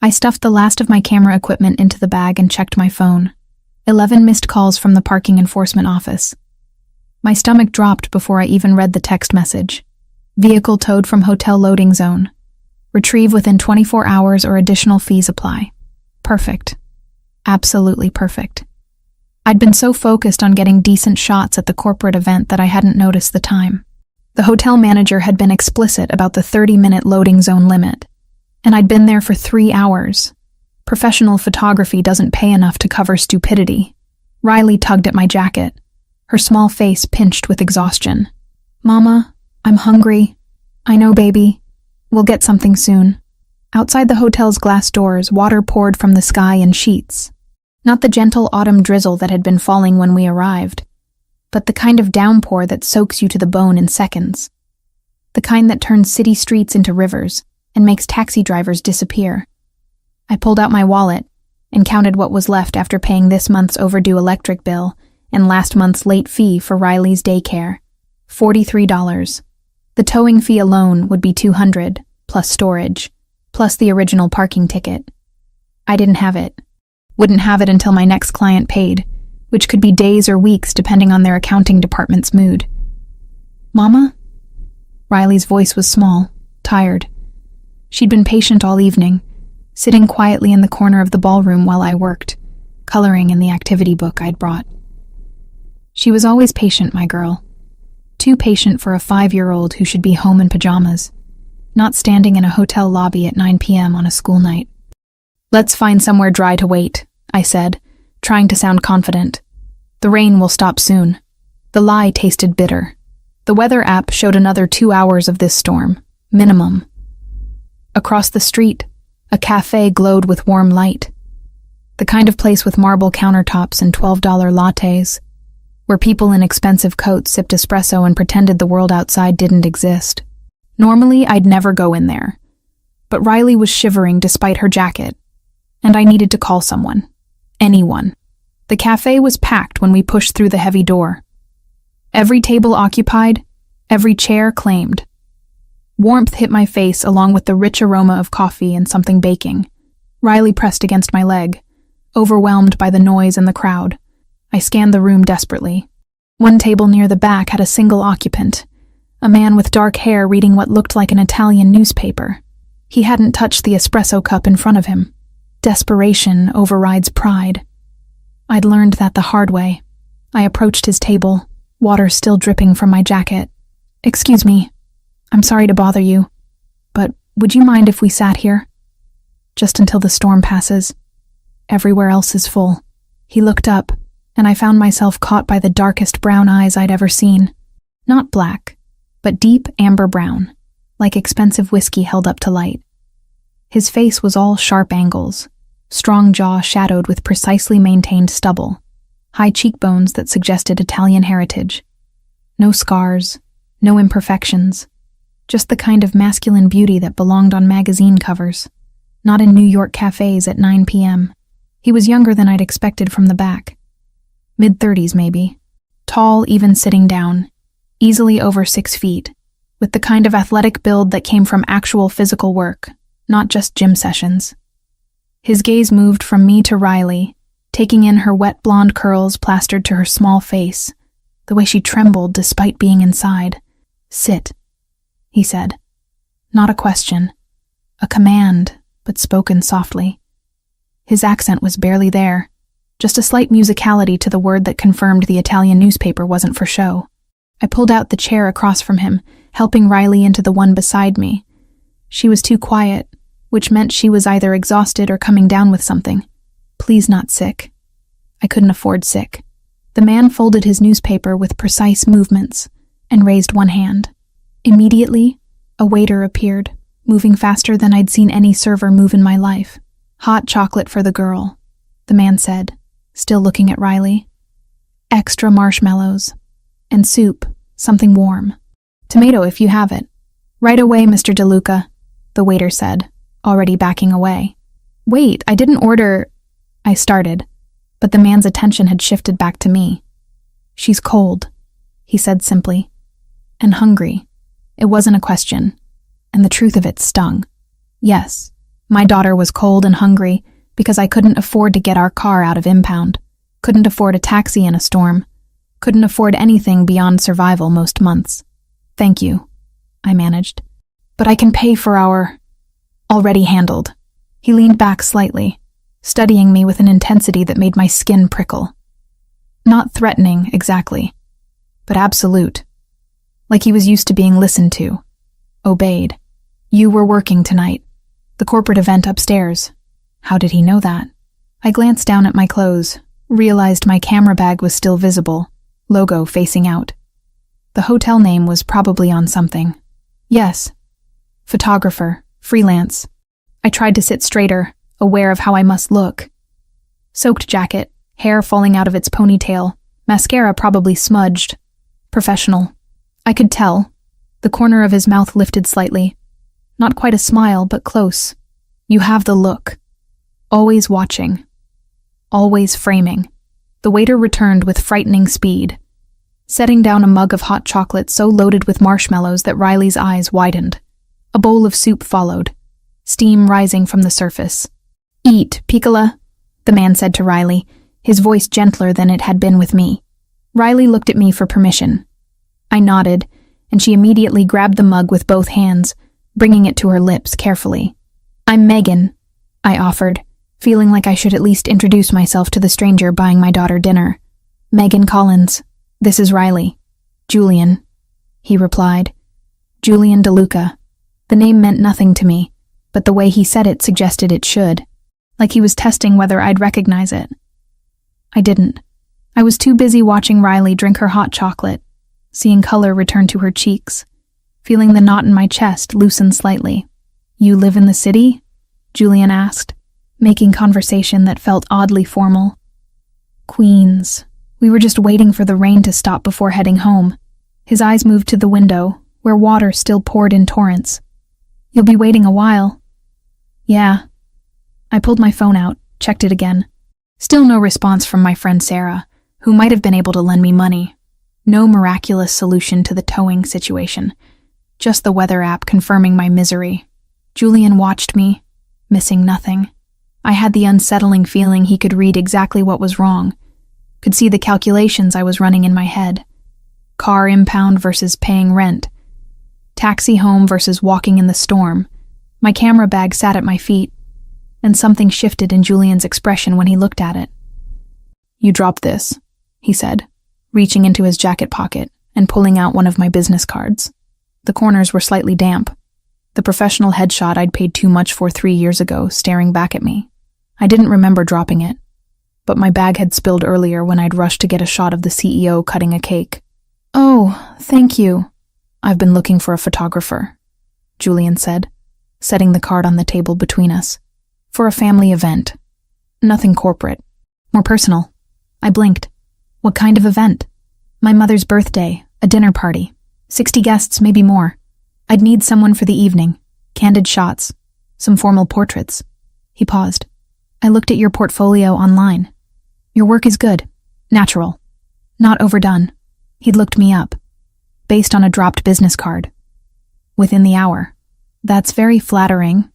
I stuffed the last of my camera equipment into the bag and checked my phone. 11 missed calls from the parking enforcement office. My stomach dropped before I even read the text message. Vehicle towed from hotel loading zone. Retrieve within 24 hours or additional fees apply. Perfect. Absolutely perfect. I'd been so focused on getting decent shots at the corporate event that I hadn't noticed the time. The hotel manager had been explicit about the 30-minute loading zone limit, and I'd been there for 3 hours. Professional photography doesn't pay enough to cover stupidity. Riley tugged at my jacket, her small face pinched with exhaustion. "Mama, I'm hungry." "I know, baby. We'll get something soon." Outside the hotel's glass doors, water poured from the sky in sheets. Not the gentle autumn drizzle that had been falling when we arrived, but the kind of downpour that soaks you to the bone in seconds. The kind that turns city streets into rivers and makes taxi drivers disappear. I pulled out my wallet and counted what was left after paying this month's overdue electric bill and last month's late fee for Riley's daycare. $43. The towing fee alone would be $200, plus storage, plus the original parking ticket. I didn't have it. Wouldn't have it until my next client paid, which could be days or weeks depending on their accounting department's mood. "Mama?" Riley's voice was small, tired. She'd been patient all evening, sitting quietly in the corner of the ballroom while I worked, coloring in the activity book I'd brought. She was always patient, my girl. Too patient for a 5-year-old who should be home in pajamas, not standing in a hotel lobby at 9 p.m. on a school night. "Let's find somewhere dry to wait," I said, trying to sound confident. "The rain will stop soon." The lie tasted bitter. The weather app showed another 2 hours of this storm, minimum. Across the street, a cafe glowed with warm light. The kind of place with marble countertops and $12 lattes, where people in expensive coats sipped espresso and pretended the world outside didn't exist. Normally, I'd never go in there. But Riley was shivering despite her jacket, and I needed to call someone. Anyone. The cafe was packed when we pushed through the heavy door. Every table occupied, every chair claimed. Warmth hit my face along with the rich aroma of coffee and something baking. Riley pressed against my leg, overwhelmed by the noise and the crowd. I scanned the room desperately. One table near the back had a single occupant, a man with dark hair reading what looked like an Italian newspaper. He hadn't touched the espresso cup in front of him. Desperation overrides pride. I'd learned that the hard way. I approached his table, water still dripping from my jacket. "Excuse me. I'm sorry to bother you, but would you mind if we sat here? Just until the storm passes. Everywhere else is full." He looked up, and I found myself caught by the darkest brown eyes I'd ever seen. Not black, but deep amber brown, like expensive whiskey held up to light. His face was all sharp angles, strong jaw shadowed with precisely maintained stubble, high cheekbones that suggested Italian heritage. No scars, no imperfections, just the kind of masculine beauty that belonged on magazine covers, not in New York cafes at 9 p.m. He was younger than I'd expected from the back. Mid-30s maybe. Tall, even sitting down, easily over 6 feet, with the kind of athletic build that came from actual physical work, not just gym sessions. His gaze moved from me to Riley, taking in her wet blonde curls plastered to her small face, the way she trembled despite being inside. "Sit," he said. Not a question. A command, but spoken softly. His accent was barely there, just a slight musicality to the word that confirmed the Italian newspaper wasn't for show. I pulled out the chair across from him, helping Riley into the one beside me. She was too quiet, which meant she was either exhausted or coming down with something. Please not sick. I couldn't afford sick. The man folded his newspaper with precise movements and raised one hand. Immediately, a waiter appeared, moving faster than I'd seen any server move in my life. "Hot chocolate for the girl," the man said, still looking at Riley. "Extra marshmallows. And soup, something warm. Tomato if you have it." "Right away, Mr. DeLuca," the waiter said, already backing away. "Wait, I didn't order—" I started, but the man's attention had shifted back to me. "She's cold," he said simply. "And hungry." It wasn't a question, and the truth of it stung. Yes, My daughter was cold and hungry because I couldn't afford to get our car out of impound, couldn't afford a taxi in a storm, couldn't afford anything beyond survival most months. Thank you, I managed. But I can pay for our... Already handled. He leaned back slightly, studying me with an intensity that made my skin prickle. Not threatening, exactly, but absolute. Like he was used to being listened to. Obeyed. You were working tonight. The corporate event upstairs. How did he know that? I glanced down at my clothes, realized my camera bag was still visible, logo facing out. The hotel name was probably on something. Yes. Photographer, freelance. I tried to sit straighter, aware of how I must look. Soaked jacket, hair falling out of its ponytail, mascara probably smudged. Professional. I could tell. The corner of his mouth lifted slightly. Not quite a smile, but close. You have the look. Always watching. Always framing. The waiter returned with frightening speed, setting down a mug of hot chocolate so loaded with marshmallows that Riley's eyes widened. A bowl of soup followed, steam rising from the surface. Eat, Piccola, the man said to Riley, his voice gentler than it had been with me. Riley looked at me for permission. I nodded, and she immediately grabbed the mug with both hands, bringing it to her lips carefully. I'm Megan, I offered, feeling like I should at least introduce myself to the stranger buying my daughter dinner. Megan Collins. This is Riley. Julian, he replied. Julian DeLuca. The name meant nothing to me, but the way he said it suggested it should, like he was testing whether I'd recognize it. I didn't. I was too busy watching Riley drink her hot chocolate, seeing color return to her cheeks, feeling the knot in my chest loosen slightly. You live in the city? Julian asked, making conversation that felt oddly formal. Queens. We were just waiting for the rain to stop before heading home. His eyes moved to the window, where water still poured in torrents. You'll be waiting a while. Yeah. I pulled my phone out, checked it again. Still no response from my friend Sarah, who might have been able to lend me money. No miraculous solution to the towing situation. Just the weather app confirming my misery. Julian watched me, missing nothing. I had the unsettling feeling he could read exactly what was wrong, could see the calculations I was running in my head. Car impound versus paying rent. Taxi home versus walking in the storm. My camera bag sat at my feet, and something shifted in Julian's expression when he looked at it. You dropped this, he said, reaching into his jacket pocket and pulling out one of my business cards. The corners were slightly damp. The professional headshot I'd paid too much for 3 years ago, staring back at me. I didn't remember dropping it, but my bag had spilled earlier when I'd rushed to get a shot of the CEO cutting a cake. Oh, thank you. I've been looking for a photographer, Julian said, setting the card on the table between us. For a family event. Nothing corporate. More personal. I blinked. What kind of event? My mother's birthday, a dinner party. 60 guests, maybe more. I'd need someone for the evening. Candid shots. Some formal portraits. He paused. I looked at your portfolio online. Your work is good. Natural. Not overdone. He'd looked me up. Based on a dropped business card. Within the hour. That's very flattering,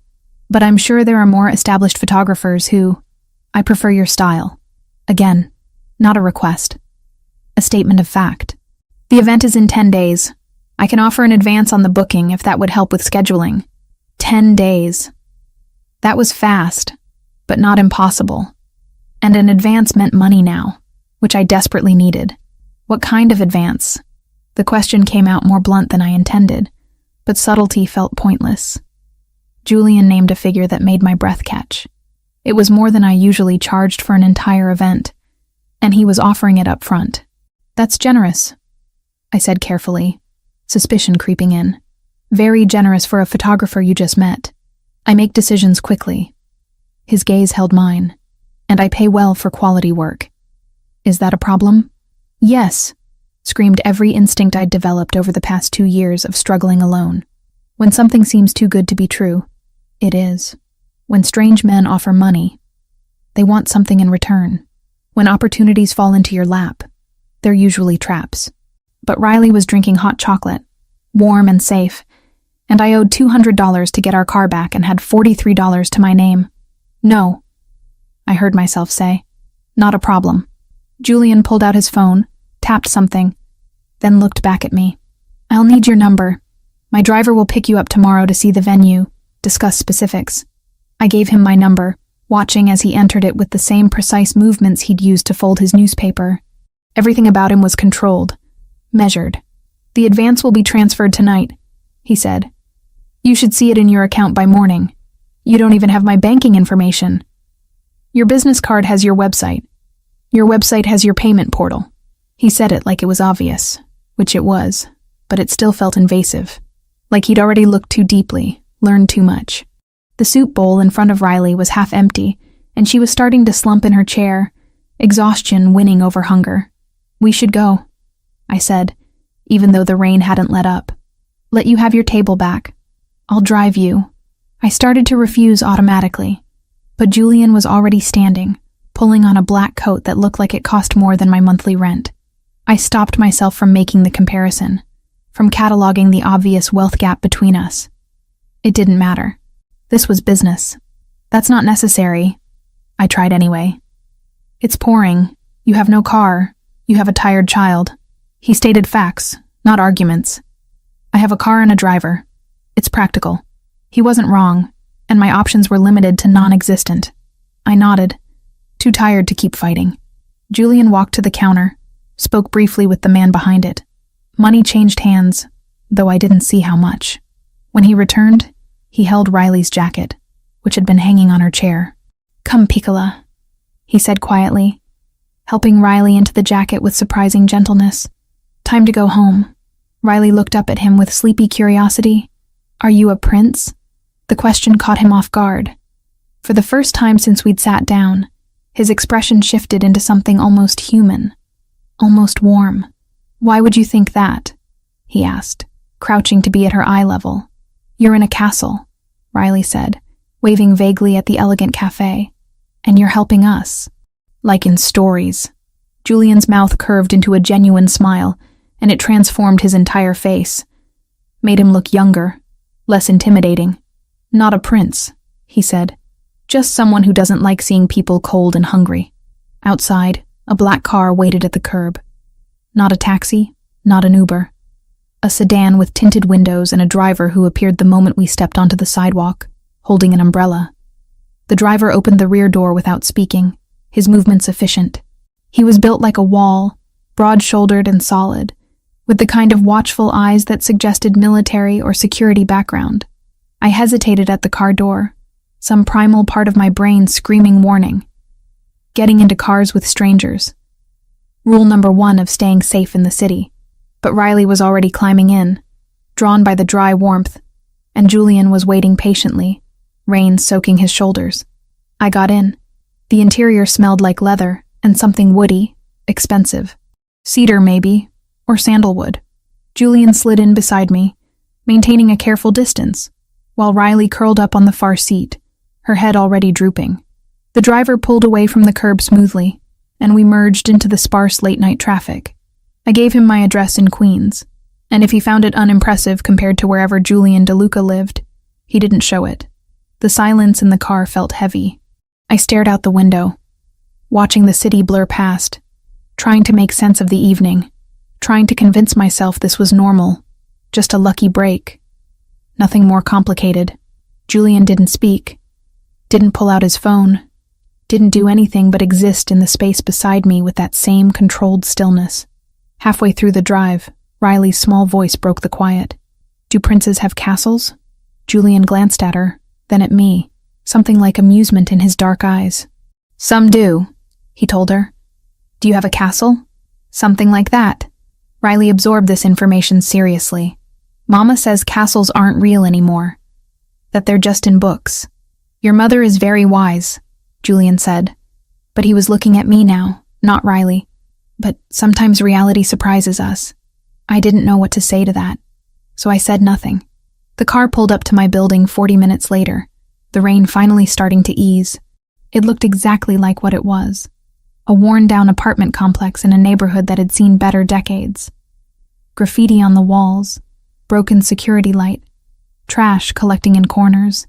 but I'm sure there are more established photographers who... I prefer your style. Again, not a request. A statement of fact. The event is in 10 days. I can offer an advance on the booking if that would help with scheduling. 10 days. That was fast, but not impossible. And an advance meant money now, which I desperately needed. What kind of advance? The question came out more blunt than I intended, but subtlety felt pointless. Julian named a figure that made my breath catch. It was more than I usually charged for an entire event, and he was offering it up front. That's generous, I said carefully, suspicion creeping in. Very generous for a photographer you just met. I make decisions quickly. His gaze held mine, and I pay well for quality work. Is that a problem? Yes, screamed every instinct I'd developed over the past 2 years of struggling alone. When something seems too good to be true, it is. When strange men offer money, they want something in return. When opportunities fall into your lap, they're usually traps. But Riley was drinking hot chocolate, warm and safe, And I owed $200 to get our car back and had $43 to my name. No, I heard myself say. Not a problem. Julian pulled out his phone, tapped something, then looked back at me. I'll need your number. My driver will pick you up tomorrow to see the venue, discuss specifics. I gave him my number, watching as he entered it with the same precise movements he'd used to fold his newspaper. Everything about him was controlled, measured. The advance will be transferred tonight, he said. You should see it in your account by morning. You don't even have my banking information. Your business card has your website. Your website has your payment portal. He said it like it was obvious, which it was, but it still felt invasive. Like he'd already looked too deeply, learned too much. The soup bowl in front of Riley was half empty, and she was starting to slump in her chair, exhaustion winning over hunger. We should go, I said, even though the rain hadn't let up. Let you have your table back. I'll drive you. I started to refuse automatically, but Julian was already standing, pulling on a black coat that looked like it cost more than my monthly rent. I stopped myself from making the comparison, from cataloging the obvious wealth gap between us. It didn't matter. This was business. That's not necessary. I tried anyway. It's pouring. You have no car. You have a tired child. He stated facts, not arguments. I have a car and a driver. It's practical. He wasn't wrong, and my options were limited to non-existent. I nodded, too tired to keep fighting. Julian walked to the counter, spoke briefly with the man behind it. Money changed hands, though I didn't see how much. When he returned, he held Riley's jacket, which had been hanging on her chair. Come, Piccola, he said quietly, helping Riley into the jacket with surprising gentleness. Time to go home. Riley looked up at him with sleepy curiosity. Are you a prince? The question caught him off guard. For the first time since we'd sat down, his expression shifted into something almost human, almost warm. Why would you think that? He asked, crouching to be at her eye level. You're in a castle, Riley said, waving vaguely at the elegant cafe. And you're helping us. Like in stories. Julian's mouth curved into a genuine smile, and it transformed his entire face. Made him look younger, less intimidating. Not a prince, he said. Just someone who doesn't like seeing people cold and hungry. Outside, a black car waited at the curb. Not a taxi, not an Uber. A sedan with tinted windows and a driver who appeared the moment we stepped onto the sidewalk, holding an umbrella. The driver opened the rear door without speaking, his movements efficient. He was built like a wall, broad-shouldered and solid, with the kind of watchful eyes that suggested military or security background. I hesitated at the car door, some primal part of my brain screaming warning. Getting into cars with strangers. Rule number 1 of staying safe in the city. But Riley was already climbing in, drawn by the dry warmth, and Julian was waiting patiently, rain soaking his shoulders. I got in. The interior smelled like leather and something woody, expensive. Cedar, maybe, or sandalwood. Julian slid in beside me, maintaining a careful distance, while Riley curled up on the far seat, her head already drooping. The driver pulled away from the curb smoothly, and we merged into the sparse late-night traffic. I gave him my address in Queens, and if he found it unimpressive compared to wherever Julian DeLuca lived, he didn't show it. The silence in the car felt heavy. I stared out the window, watching the city blur past, trying to make sense of the evening, trying to convince myself this was normal, just a lucky break. Nothing more complicated. Julian didn't speak, didn't pull out his phone, didn't do anything but exist in the space beside me with that same controlled stillness. Halfway through the drive, Riley's small voice broke the quiet. Do princes have castles? Julian glanced at her, then at me, something like amusement in his dark eyes. Some do, he told her. Do you have a castle? Something like that. Riley absorbed this information seriously. Mama says castles aren't real anymore, that they're just in books. Your mother is very wise, Julian said. But he was looking at me now, not Riley. But sometimes reality surprises us. I didn't know what to say to that, so I said nothing. The car pulled up to my building 40 minutes later, the rain finally starting to ease. It looked exactly like what it was. A worn-down apartment complex in a neighborhood that had seen better decades. Graffiti on the walls, broken security light, trash collecting in corners.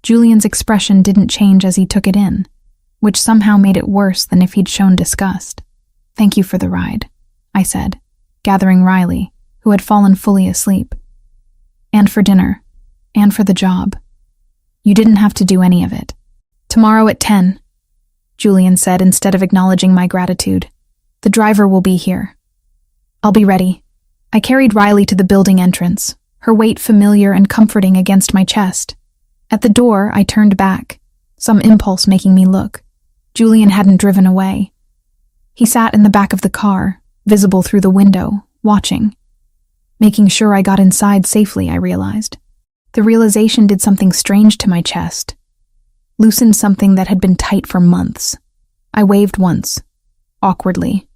Julian's expression didn't change as he took it in, which somehow made it worse than if he'd shown disgust. "Thank you for the ride," I said, gathering Riley, who had fallen fully asleep. "And for dinner. And for the job. You didn't have to do any of it." "Tomorrow at 10, Julian said instead of acknowledging my gratitude. "The driver will be here." "I'll be ready." I carried Riley to the building entrance, her weight familiar and comforting against my chest. At the door, I turned back, some impulse making me look. Julian hadn't driven away. He sat in the back of the car, visible through the window, watching. Making sure I got inside safely, I realized. The realization did something strange to my chest. Loosened something that had been tight for months. I waved once, awkwardly,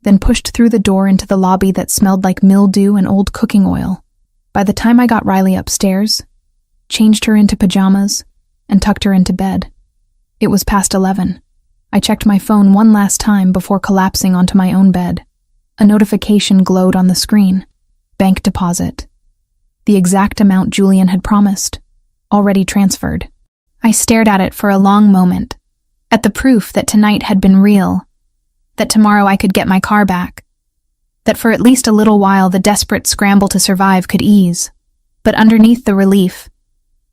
then pushed through the door into the lobby that smelled like mildew and old cooking oil. By the time I got Riley upstairs, changed her into pajamas, and tucked her into bed, it was past 11. I checked my phone one last time before collapsing onto my own bed. A notification glowed on the screen. Bank deposit. The exact amount Julian had promised. Already transferred. I stared at it for a long moment, at the proof that tonight had been real, that tomorrow I could get my car back, that for at least a little while the desperate scramble to survive could ease. But underneath the relief,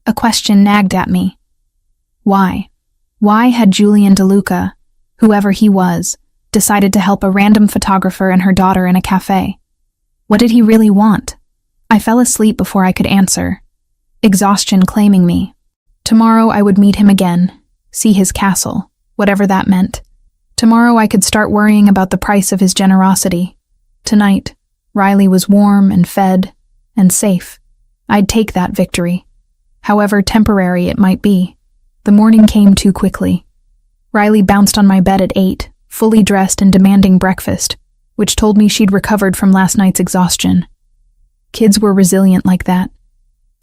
a question nagged at me. Why? Why had Julian DeLuca, whoever he was, decided to help a random photographer and her daughter in a cafe? What did he really want? I fell asleep before I could answer, exhaustion claiming me. Tomorrow I would meet him again, see his castle, whatever that meant. Tomorrow I could start worrying about the price of his generosity. Tonight, Riley was warm and fed and safe. I'd take that victory, however temporary it might be. The morning came too quickly. Riley bounced on my bed at 8, fully dressed and demanding breakfast, which told me she'd recovered from last night's exhaustion. Kids were resilient like that.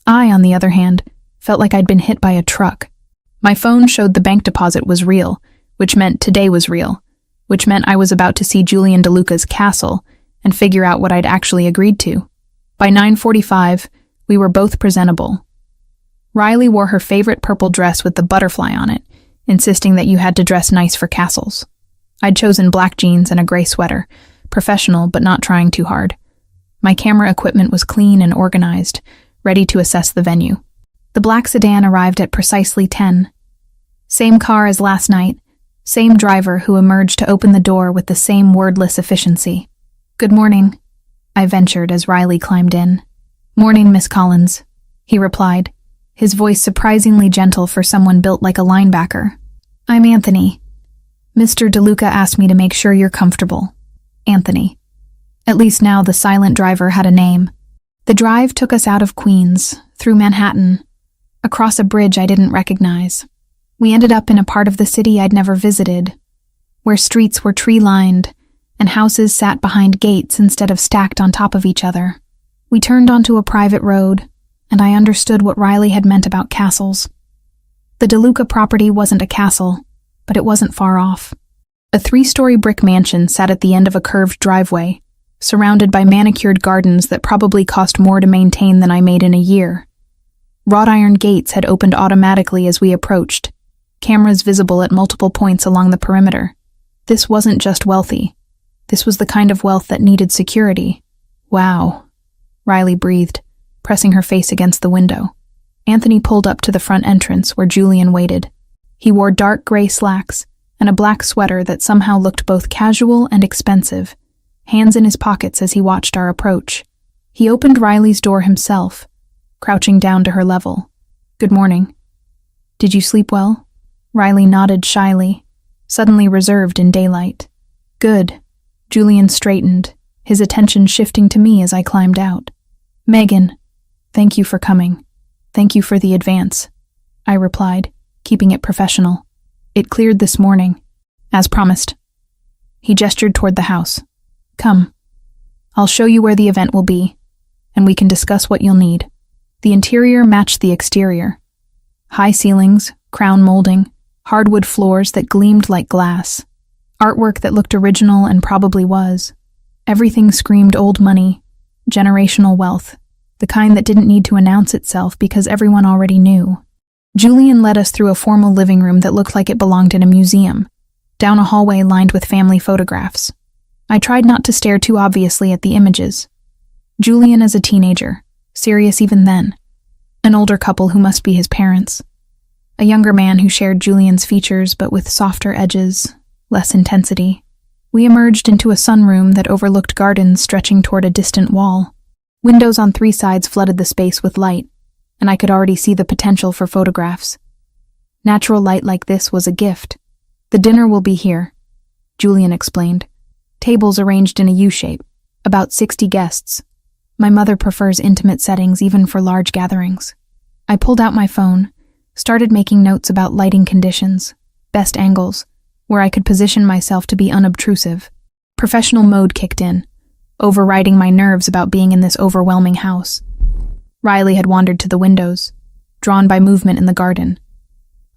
I, on the other hand, felt like I'd been hit by a truck. My phone showed the bank deposit was real, which meant today was real, which meant I was about to see Julian DeLuca's castle and figure out what I'd actually agreed to. By 9:45, we were both presentable. Riley wore her favorite purple dress with the butterfly on it, insisting that you had to dress nice for castles. I'd chosen black jeans and a gray sweater, professional but not trying too hard. My camera equipment was clean and organized, ready to assess the venue. The black sedan arrived at precisely 10. Same car as last night, same driver who emerged to open the door with the same wordless efficiency. "Good morning," I ventured as Riley climbed in. "Morning, Miss Collins," he replied, his voice surprisingly gentle for someone built like a linebacker. "I'm Anthony. Mr. DeLuca asked me to make sure you're comfortable." Anthony. At least now the silent driver had a name. The drive took us out of Queens, through Manhattan, across a bridge I didn't recognize. We ended up in a part of the city I'd never visited, where streets were tree-lined and houses sat behind gates instead of stacked on top of each other. We turned onto a private road, and I understood what Riley had meant about castles. The DeLuca property wasn't a castle, but it wasn't far off. A 3-story brick mansion sat at the end of a curved driveway, surrounded by manicured gardens that probably cost more to maintain than I made in a year. Wrought iron gates had opened automatically as we approached, cameras visible at multiple points along the perimeter. This wasn't just wealthy. This was the kind of wealth that needed security. "Wow," Riley breathed, pressing her face against the window. Anthony pulled up to the front entrance where Julian waited. He wore dark gray slacks and a black sweater that somehow looked both casual and expensive, hands in his pockets as he watched our approach. He opened Riley's door himself, crouching down to her level. "Good morning. Did you sleep well?" Riley nodded shyly, suddenly reserved in daylight. "Good." Julian straightened, his attention shifting to me as I climbed out. "Megan, thank you for coming. Thank you for the advance," I replied, keeping it professional. "It cleared this morning, as promised." He gestured toward the house. "Come. I'll show you where the event will be, and we can discuss what you'll need." The interior matched the exterior. High ceilings, crown molding, hardwood floors that gleamed like glass. Artwork that looked original and probably was. Everything screamed old money, generational wealth. the kind that didn't need to announce itself because everyone already knew. Julian led us through a formal living room that looked like it belonged in a museum, down a hallway lined with family photographs. I tried not to stare too obviously at the images. Julian as a teenager, serious even then. An older couple who must be his parents. A younger man who shared Julian's features but with softer edges, less intensity. We emerged into a sunroom that overlooked gardens stretching toward a distant wall. Windows on 3 sides flooded the space with light, and I could already see the potential for photographs. Natural light like this was a gift. The dinner will be here, Julian explained. Tables arranged in a U-shape, about 60 guests. My mother prefers intimate settings even for large gatherings. I pulled out my phone, started making notes about lighting conditions, best angles, where I could position myself to be unobtrusive. Professional mode kicked in, overriding my nerves about being in this overwhelming house. Riley had wandered to the windows, drawn by movement in the garden.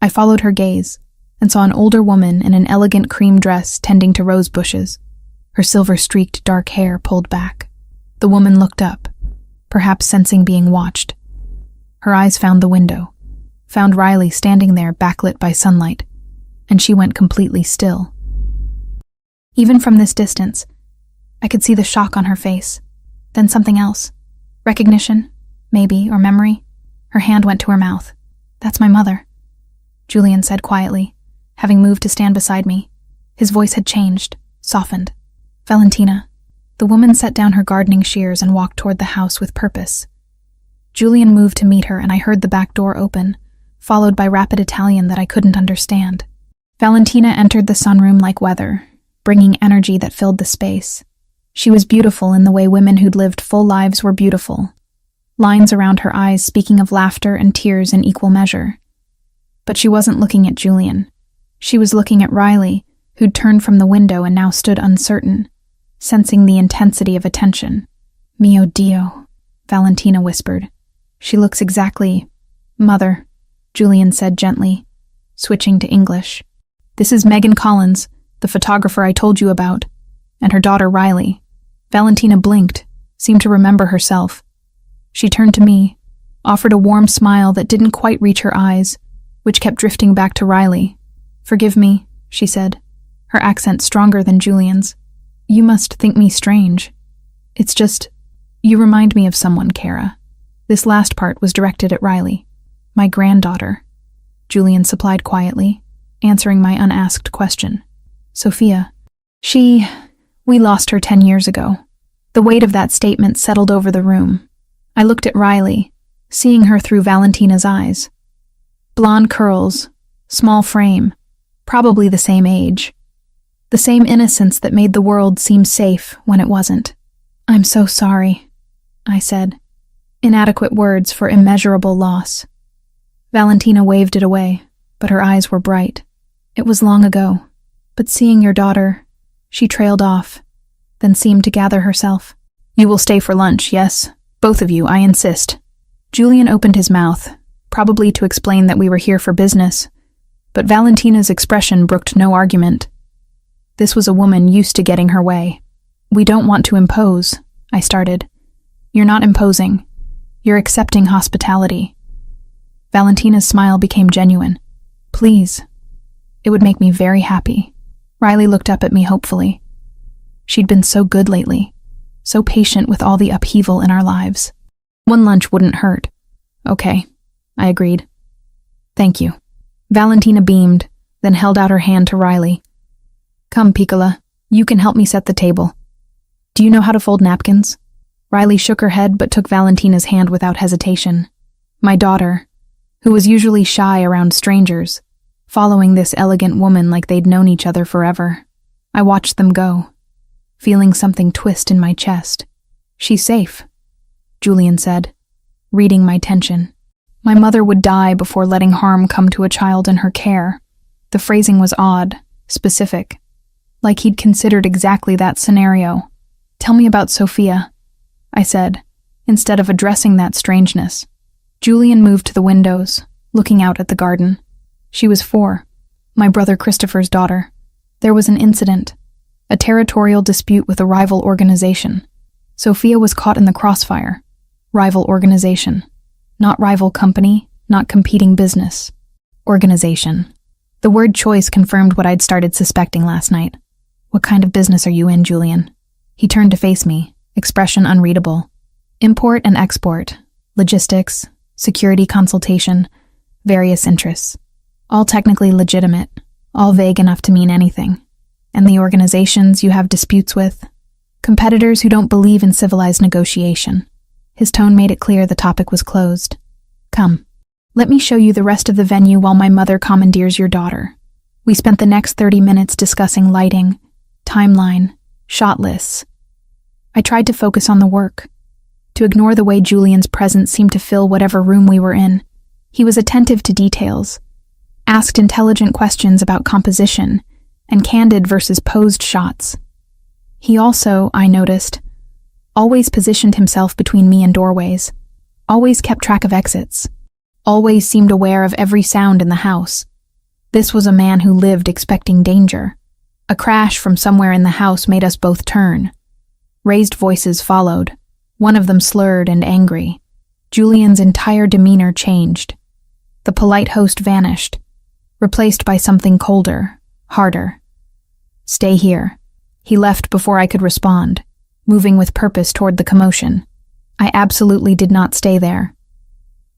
I followed her gaze and saw an older woman in an elegant cream dress tending to rose bushes, her silver-streaked dark hair pulled back. The woman looked up, perhaps sensing being watched. Her eyes found the window, found Riley standing there backlit by sunlight, and she went completely still. Even from this distance, I could see the shock on her face, then something else. Recognition, maybe, or memory. Her hand went to her mouth. "That's my mother," Julian said quietly, having moved to stand beside me. His voice had changed, softened. "Valentina." The woman set down her gardening shears and walked toward the house with purpose. Julian moved to meet her, and I heard the back door open, followed by rapid Italian that I couldn't understand. Valentina entered the sunroom like weather, bringing energy that filled the space. She was beautiful in the way women who'd lived full lives were beautiful, lines around her eyes speaking of laughter and tears in equal measure. But she wasn't looking at Julian. She was looking at Riley, who'd turned from the window and now stood uncertain, sensing the intensity of attention. "Mio Dio," Valentina whispered. "She looks exactly—" "Mother," Julian said gently, switching to English. "This is Megan Collins, the photographer I told you about, and her daughter Riley." Valentina blinked, seemed to remember herself. She turned to me, offered a warm smile that didn't quite reach her eyes, which kept drifting back to Riley. "Forgive me," she said, her accent stronger than Julian's. "You must think me strange. It's just, you remind me of someone, Kara." This last part was directed at Riley. "My granddaughter," Julian supplied quietly, answering my unasked question. "Sophia. We lost her 10 years ago." The weight of that statement settled over the room. I looked at Riley, seeing her through Valentina's eyes. Blonde curls, small frame, probably the same age. The same innocence that made the world seem safe when it wasn't. "I'm so sorry," I said, inadequate words for immeasurable loss. Valentina waved it away, but her eyes were bright. "It was long ago, but seeing your daughter," she trailed off, then seemed to gather herself. "You will stay for lunch, yes? Both of you, I insist." Julian opened his mouth, probably to explain that we were here for business, but Valentina's expression brooked no argument. This was a woman used to getting her way. "We don't want to impose," I started. "You're not imposing. You're accepting hospitality." Valentina's smile became genuine. "Please. It would make me very happy." Riley looked up at me hopefully. She'd been so good lately, so patient with all the upheaval in our lives. "One lunch wouldn't hurt." "Okay," I agreed. "Thank you." Valentina beamed, then held out her hand to Riley. "Come, Piccola, you can help me set the table. Do you know how to fold napkins?" Riley shook her head but took Valentina's hand without hesitation. My daughter, who was usually shy around strangers, following this elegant woman like they'd known each other forever. I watched them go, feeling something twist in my chest. "She's safe," Julian said, reading my tension. My mother would die before letting harm come to a child in her care. The phrasing was odd, specific, like he'd considered exactly that scenario. "Tell me about Sophia," I said, instead of addressing that strangeness. Julian moved to the windows, looking out at the garden. She was 4, my brother Christopher's daughter. There was an incident, a territorial dispute with a rival organization. Sophia was caught in the crossfire, Rival organization. Not rival company, not competing business. Organization. The word choice confirmed what I'd started suspecting last night. What kind of business are you in, Julian? He turned to face me, expression unreadable. Import and export, logistics, security consultation, various interests. All technically legitimate, all vague enough to mean anything. And the organizations you have disputes with? Competitors who don't believe in civilized negotiation. His tone made it clear the topic was closed. Come, let me show you the rest of the venue while my mother commandeers your daughter. We spent the next 30 minutes discussing lighting, timeline, shot lists. I tried to focus on the work, to ignore the way Julian's presence seemed to fill whatever room we were in. He was attentive to details, asked intelligent questions about composition, and candid versus posed shots. He also, I noticed, always positioned himself between me and doorways, always kept track of exits, always seemed aware of every sound in the house. This was a man who lived expecting danger. A crash from somewhere in the house made us both turn. Raised voices followed, one of them slurred and angry. Julian's entire demeanor changed. The polite host vanished, replaced by something colder, harder. Stay here. He left before I could respond, moving with purpose toward the commotion. I absolutely did not stay there.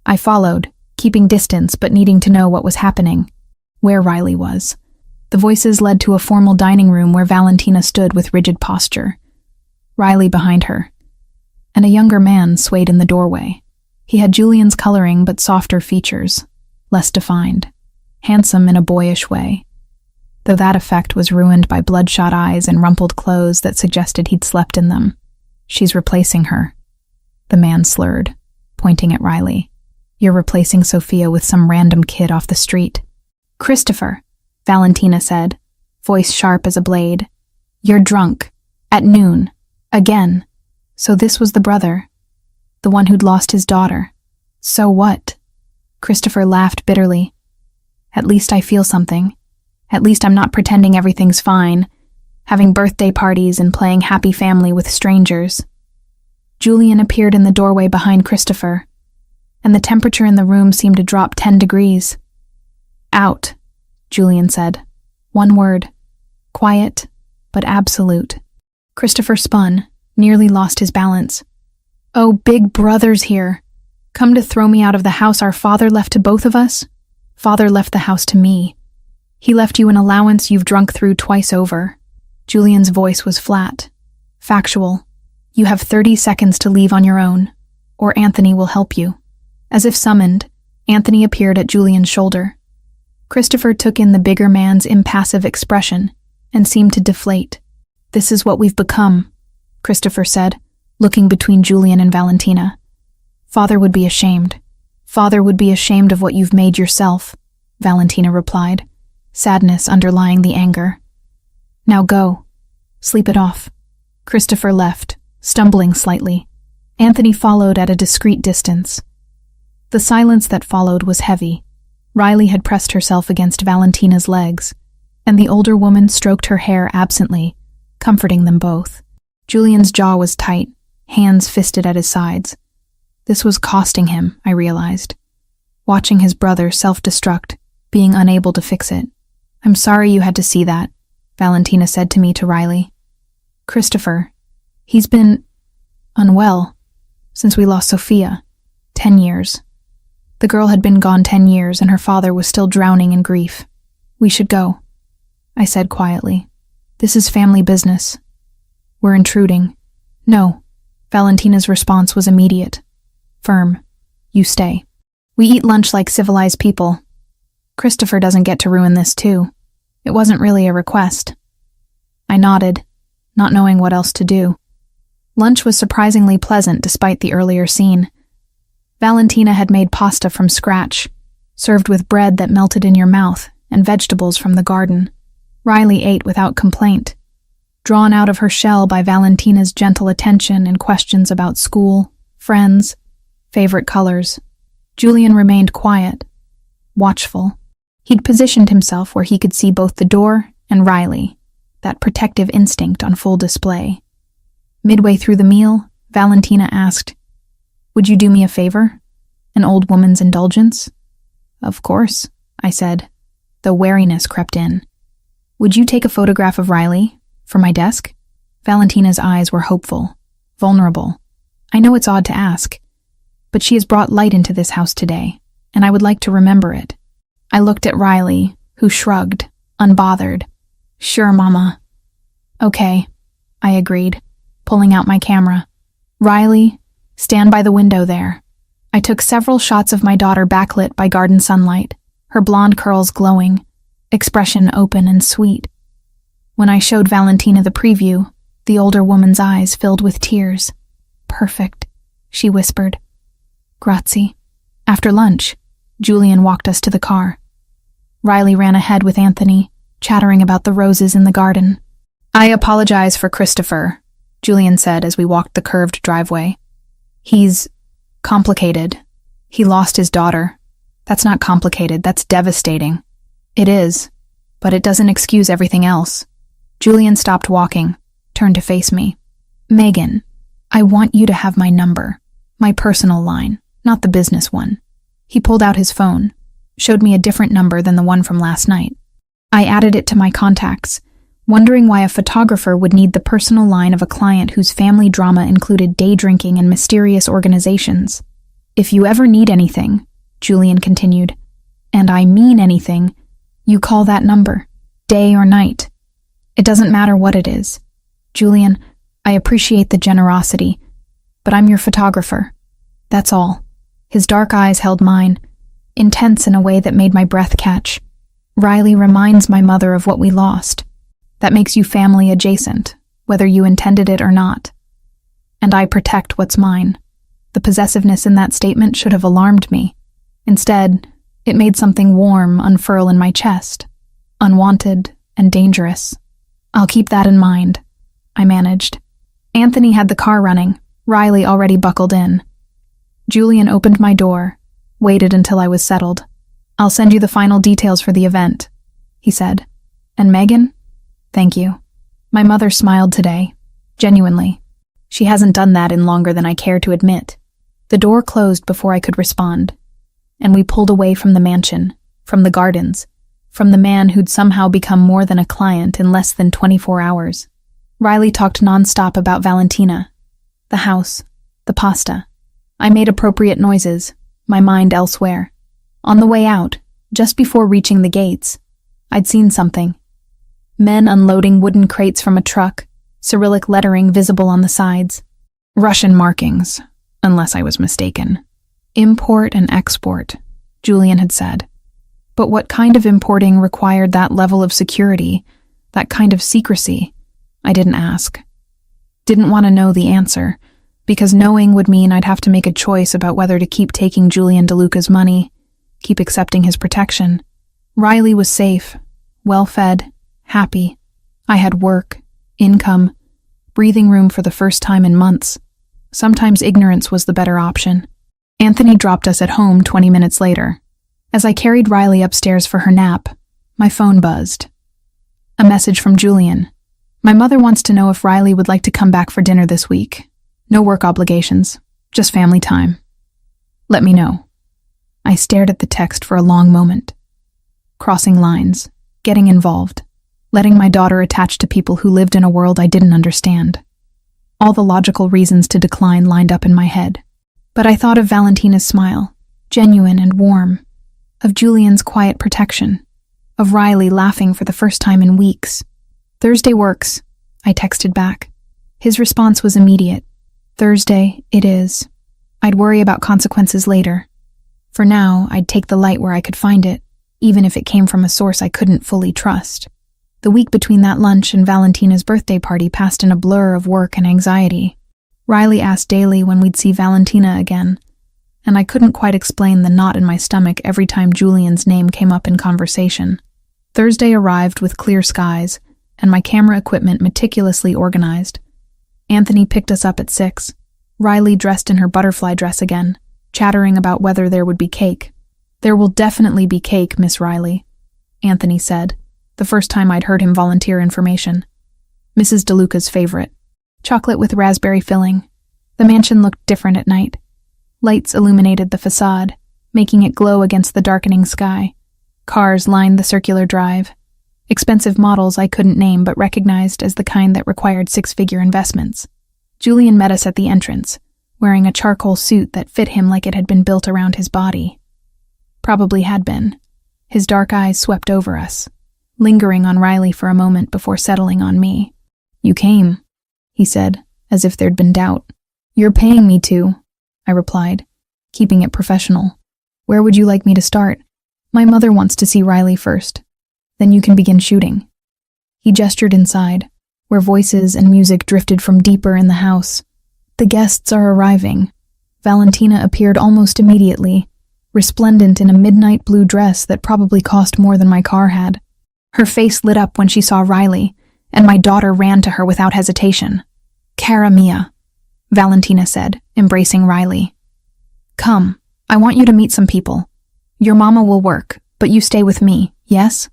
I followed, keeping distance but needing to know what was happening, where Riley was. The voices led to a formal dining room where Valentina stood with rigid posture, Riley behind her, and a younger man swayed in the doorway. He had Julian's coloring but softer features, less defined, handsome in a boyish way, though that effect was ruined by bloodshot eyes and rumpled clothes that suggested he'd slept in them. She's replacing her, the man slurred, pointing at Riley. You're replacing Sophia with some random kid off the street. Christopher, Valentina said, voice sharp as a blade. You're drunk. At noon. Again. So this was the brother. The one who'd lost his daughter. So what? Christopher laughed bitterly. At least I feel something. At least I'm not pretending everything's fine, having birthday parties and playing happy family with strangers. Julian appeared in the doorway behind Christopher, and the temperature in the room seemed to drop 10 degrees. Out, Julian said. One word. Quiet, but absolute. Christopher spun, nearly lost his balance. Oh, big brother's here. Come to throw me out of the house our father left to both of us? Father left the house to me. He left you an allowance you've drunk through twice over. Julian's voice was flat, factual. You have 30 seconds to leave on your own, or Anthony will help you. As if summoned, Anthony appeared at Julian's shoulder. Christopher took in the bigger man's impassive expression and seemed to deflate. This is what we've become, Christopher said, looking between Julian and Valentina. Father would be ashamed. Father would be ashamed of what you've made yourself, Valentina replied, sadness underlying the anger. Now go. Sleep it off. Christopher left, stumbling slightly. Anthony followed at a discreet distance. The silence that followed was heavy. Riley had pressed herself against Valentina's legs, and the older woman stroked her hair absently, comforting them both. Julian's jaw was tight, hands fisted at his sides. This was costing him, I realized. Watching his brother self-destruct, being unable to fix it. I'm sorry you had to see that, Valentina said to me to Riley. Christopher, he's been unwell since we lost Sophia. 10 years. The girl had been gone 10 years and her father was still drowning in grief. We should go, I said quietly. This is family business. We're intruding. No. Valentina's response was immediate. Firm. You stay. We eat lunch like civilized people. Christopher doesn't get to ruin this too. It wasn't really a request. I nodded, not knowing what else to do. Lunch was surprisingly pleasant despite the earlier scene. Valentina had made pasta from scratch, served with bread that melted in your mouth and vegetables from the garden. Riley ate without complaint, drawn out of her shell by Valentina's gentle attention and questions about school, friends, favorite colors. Julian remained quiet, watchful. He'd positioned himself where he could see both the door and Riley, that protective instinct on full display. Midway through the meal, Valentina asked, Would you do me a favor? An old woman's indulgence? Of course, I said, though wariness crept in. Would you take a photograph of Riley? For my desk? Valentina's eyes were hopeful, vulnerable. I know it's odd to ask, but she has brought light into this house today, and I would like to remember it. I looked at Riley, who shrugged, unbothered. Sure, Mama. Okay, I agreed, pulling out my camera. Riley, stand by the window there. I took several shots of my daughter backlit by garden sunlight, her blonde curls glowing, expression open and sweet. When I showed Valentina the preview, the older woman's eyes filled with tears. Perfect, she whispered. Grazie. After lunch, Julian walked us to the car. Riley ran ahead with Anthony, chattering about the roses in the garden. I apologize for Christopher, Julian said as we walked the curved driveway. He's complicated. He lost his daughter. That's not complicated, that's devastating. It is, but it doesn't excuse everything else. Julian stopped walking, turned to face me. Megan, I want you to have my number, my personal line, not the business one. He pulled out his phone, showed me a different number than the one from last night. I added it to my contacts, wondering why a photographer would need the personal line of a client whose family drama included day drinking and mysterious organizations. If you ever need anything, Julian continued, and I mean anything, you call that number, day or night. It doesn't matter what it is. Julian, I appreciate the generosity, but I'm your photographer. That's all. His dark eyes held mine, intense in a way that made my breath catch. Riley reminds my mother of what we lost. That makes you family adjacent, whether you intended it or not. And I protect what's mine. The possessiveness in that statement should have alarmed me. Instead, it made something warm unfurl in my chest, unwanted and dangerous. I'll keep that in mind, I managed. Anthony had the car running, Riley already buckled in. Julian opened my door, waited until I was settled. I'll send you the final details for the event, he said. And Megan? Thank you. My mother smiled today, genuinely. She hasn't done that in longer than I care to admit. The door closed before I could respond, and we pulled away from the mansion, from the gardens, from the man who'd somehow become more than a client in less than 24 hours. Riley talked nonstop about Valentina, the house, the pasta. I made appropriate noises, my mind elsewhere. On the way out, just before reaching the gates, I'd seen something. Men unloading wooden crates from a truck, Cyrillic lettering visible on the sides. Russian markings, unless I was mistaken. Import and export, Julian had said. But what kind of importing required that level of security, that kind of secrecy? I didn't ask. Didn't want to know the answer, because knowing would mean I'd have to make a choice about whether to keep taking Julian DeLuca's money, keep accepting his protection. Riley was safe, well-fed, happy. I had work, income, breathing room for the first time in months. Sometimes ignorance was the better option. Anthony dropped us at home 20 minutes later. As I carried Riley upstairs for her nap, my phone buzzed. A message from Julian. My mother wants to know if Riley would like to come back for dinner this week. No work obligations, just family time. Let me know. I stared at the text for a long moment. Crossing lines, getting involved, letting my daughter attach to people who lived in a world I didn't understand. All the logical reasons to decline lined up in my head. But I thought of Valentina's smile, genuine and warm, of Julian's quiet protection, of Riley laughing for the first time in weeks. Thursday works, I texted back. His response was immediate. Thursday, it is. I'd worry about consequences later. For now, I'd take the light where I could find it, even if it came from a source I couldn't fully trust. The week between that lunch and Valentina's birthday party passed in a blur of work and anxiety. Riley asked daily when we'd see Valentina again, and I couldn't quite explain the knot in my stomach every time Julian's name came up in conversation. Thursday arrived with clear skies, and my camera equipment meticulously organized. Anthony picked us up at 6, Riley dressed in her butterfly dress again, chattering about whether there would be cake. There will definitely be cake, Miss Riley, Anthony said, the first time I'd heard him volunteer information. Mrs. DeLuca's favorite. Chocolate with raspberry filling. The mansion looked different at night. Lights illuminated the facade, making it glow against the darkening sky. Cars lined the circular drive. Expensive models I couldn't name but recognized as the kind that required six-figure investments. Julian met us at the entrance, wearing a charcoal suit that fit him like it had been built around his body. Probably had been. His dark eyes swept over us, lingering on Riley for a moment before settling on me. "You came," he said, as if there'd been doubt. "You're paying me to," I replied, keeping it professional. "Where would you like me to start?" "My mother wants to see Riley first. Then you can begin shooting." He gestured inside, where voices and music drifted from deeper in the house. "The guests are arriving." Valentina appeared almost immediately, resplendent in a midnight blue dress that probably cost more than my car had. Her face lit up when she saw Riley, and my daughter ran to her without hesitation. "Cara mia," Valentina said, embracing Riley. "Come, I want you to meet some people. Your mama will work, but you stay with me, yes?"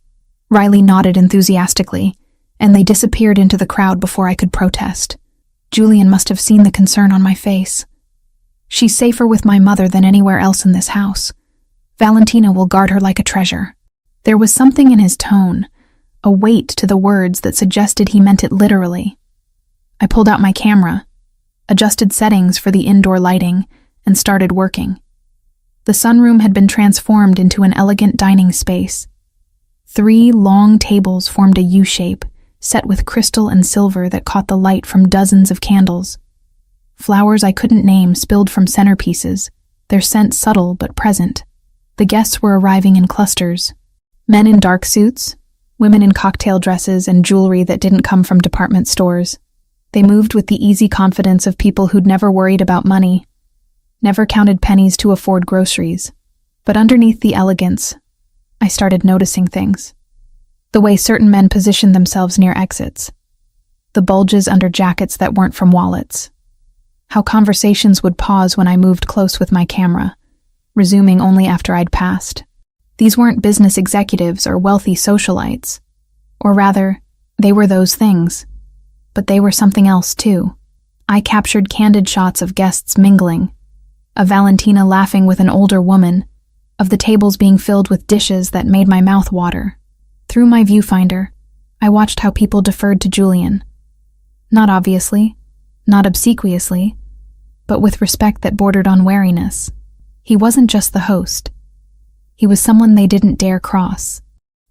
Riley nodded enthusiastically, and they disappeared into the crowd before I could protest. Julian must have seen the concern on my face. "She's safer with my mother than anywhere else in this house. Valentina will guard her like a treasure." There was something in his tone, a weight to the words that suggested he meant it literally. I pulled out my camera, adjusted settings for the indoor lighting, and started working. The sunroom had been transformed into an elegant dining space. 3 long tables formed a U-shape, set with crystal and silver that caught the light from dozens of candles. Flowers I couldn't name spilled from centerpieces, their scent subtle but present. The guests were arriving in clusters. Men in dark suits, women in cocktail dresses and jewelry that didn't come from department stores. They moved with the easy confidence of people who'd never worried about money, never counted pennies to afford groceries. But underneath the elegance, I started noticing things. The way certain men positioned themselves near exits. The bulges under jackets that weren't from wallets. How conversations would pause when I moved close with my camera, resuming only after I'd passed. These weren't business executives or wealthy socialites. Or rather, they were those things. But they were something else too. I captured candid shots of guests mingling, of Valentina laughing with an older woman, of the tables being filled with dishes that made my mouth water. Through my viewfinder, I watched how people deferred to Julian. Not obviously, not obsequiously, but with respect that bordered on wariness. He wasn't just the host. He was someone they didn't dare cross.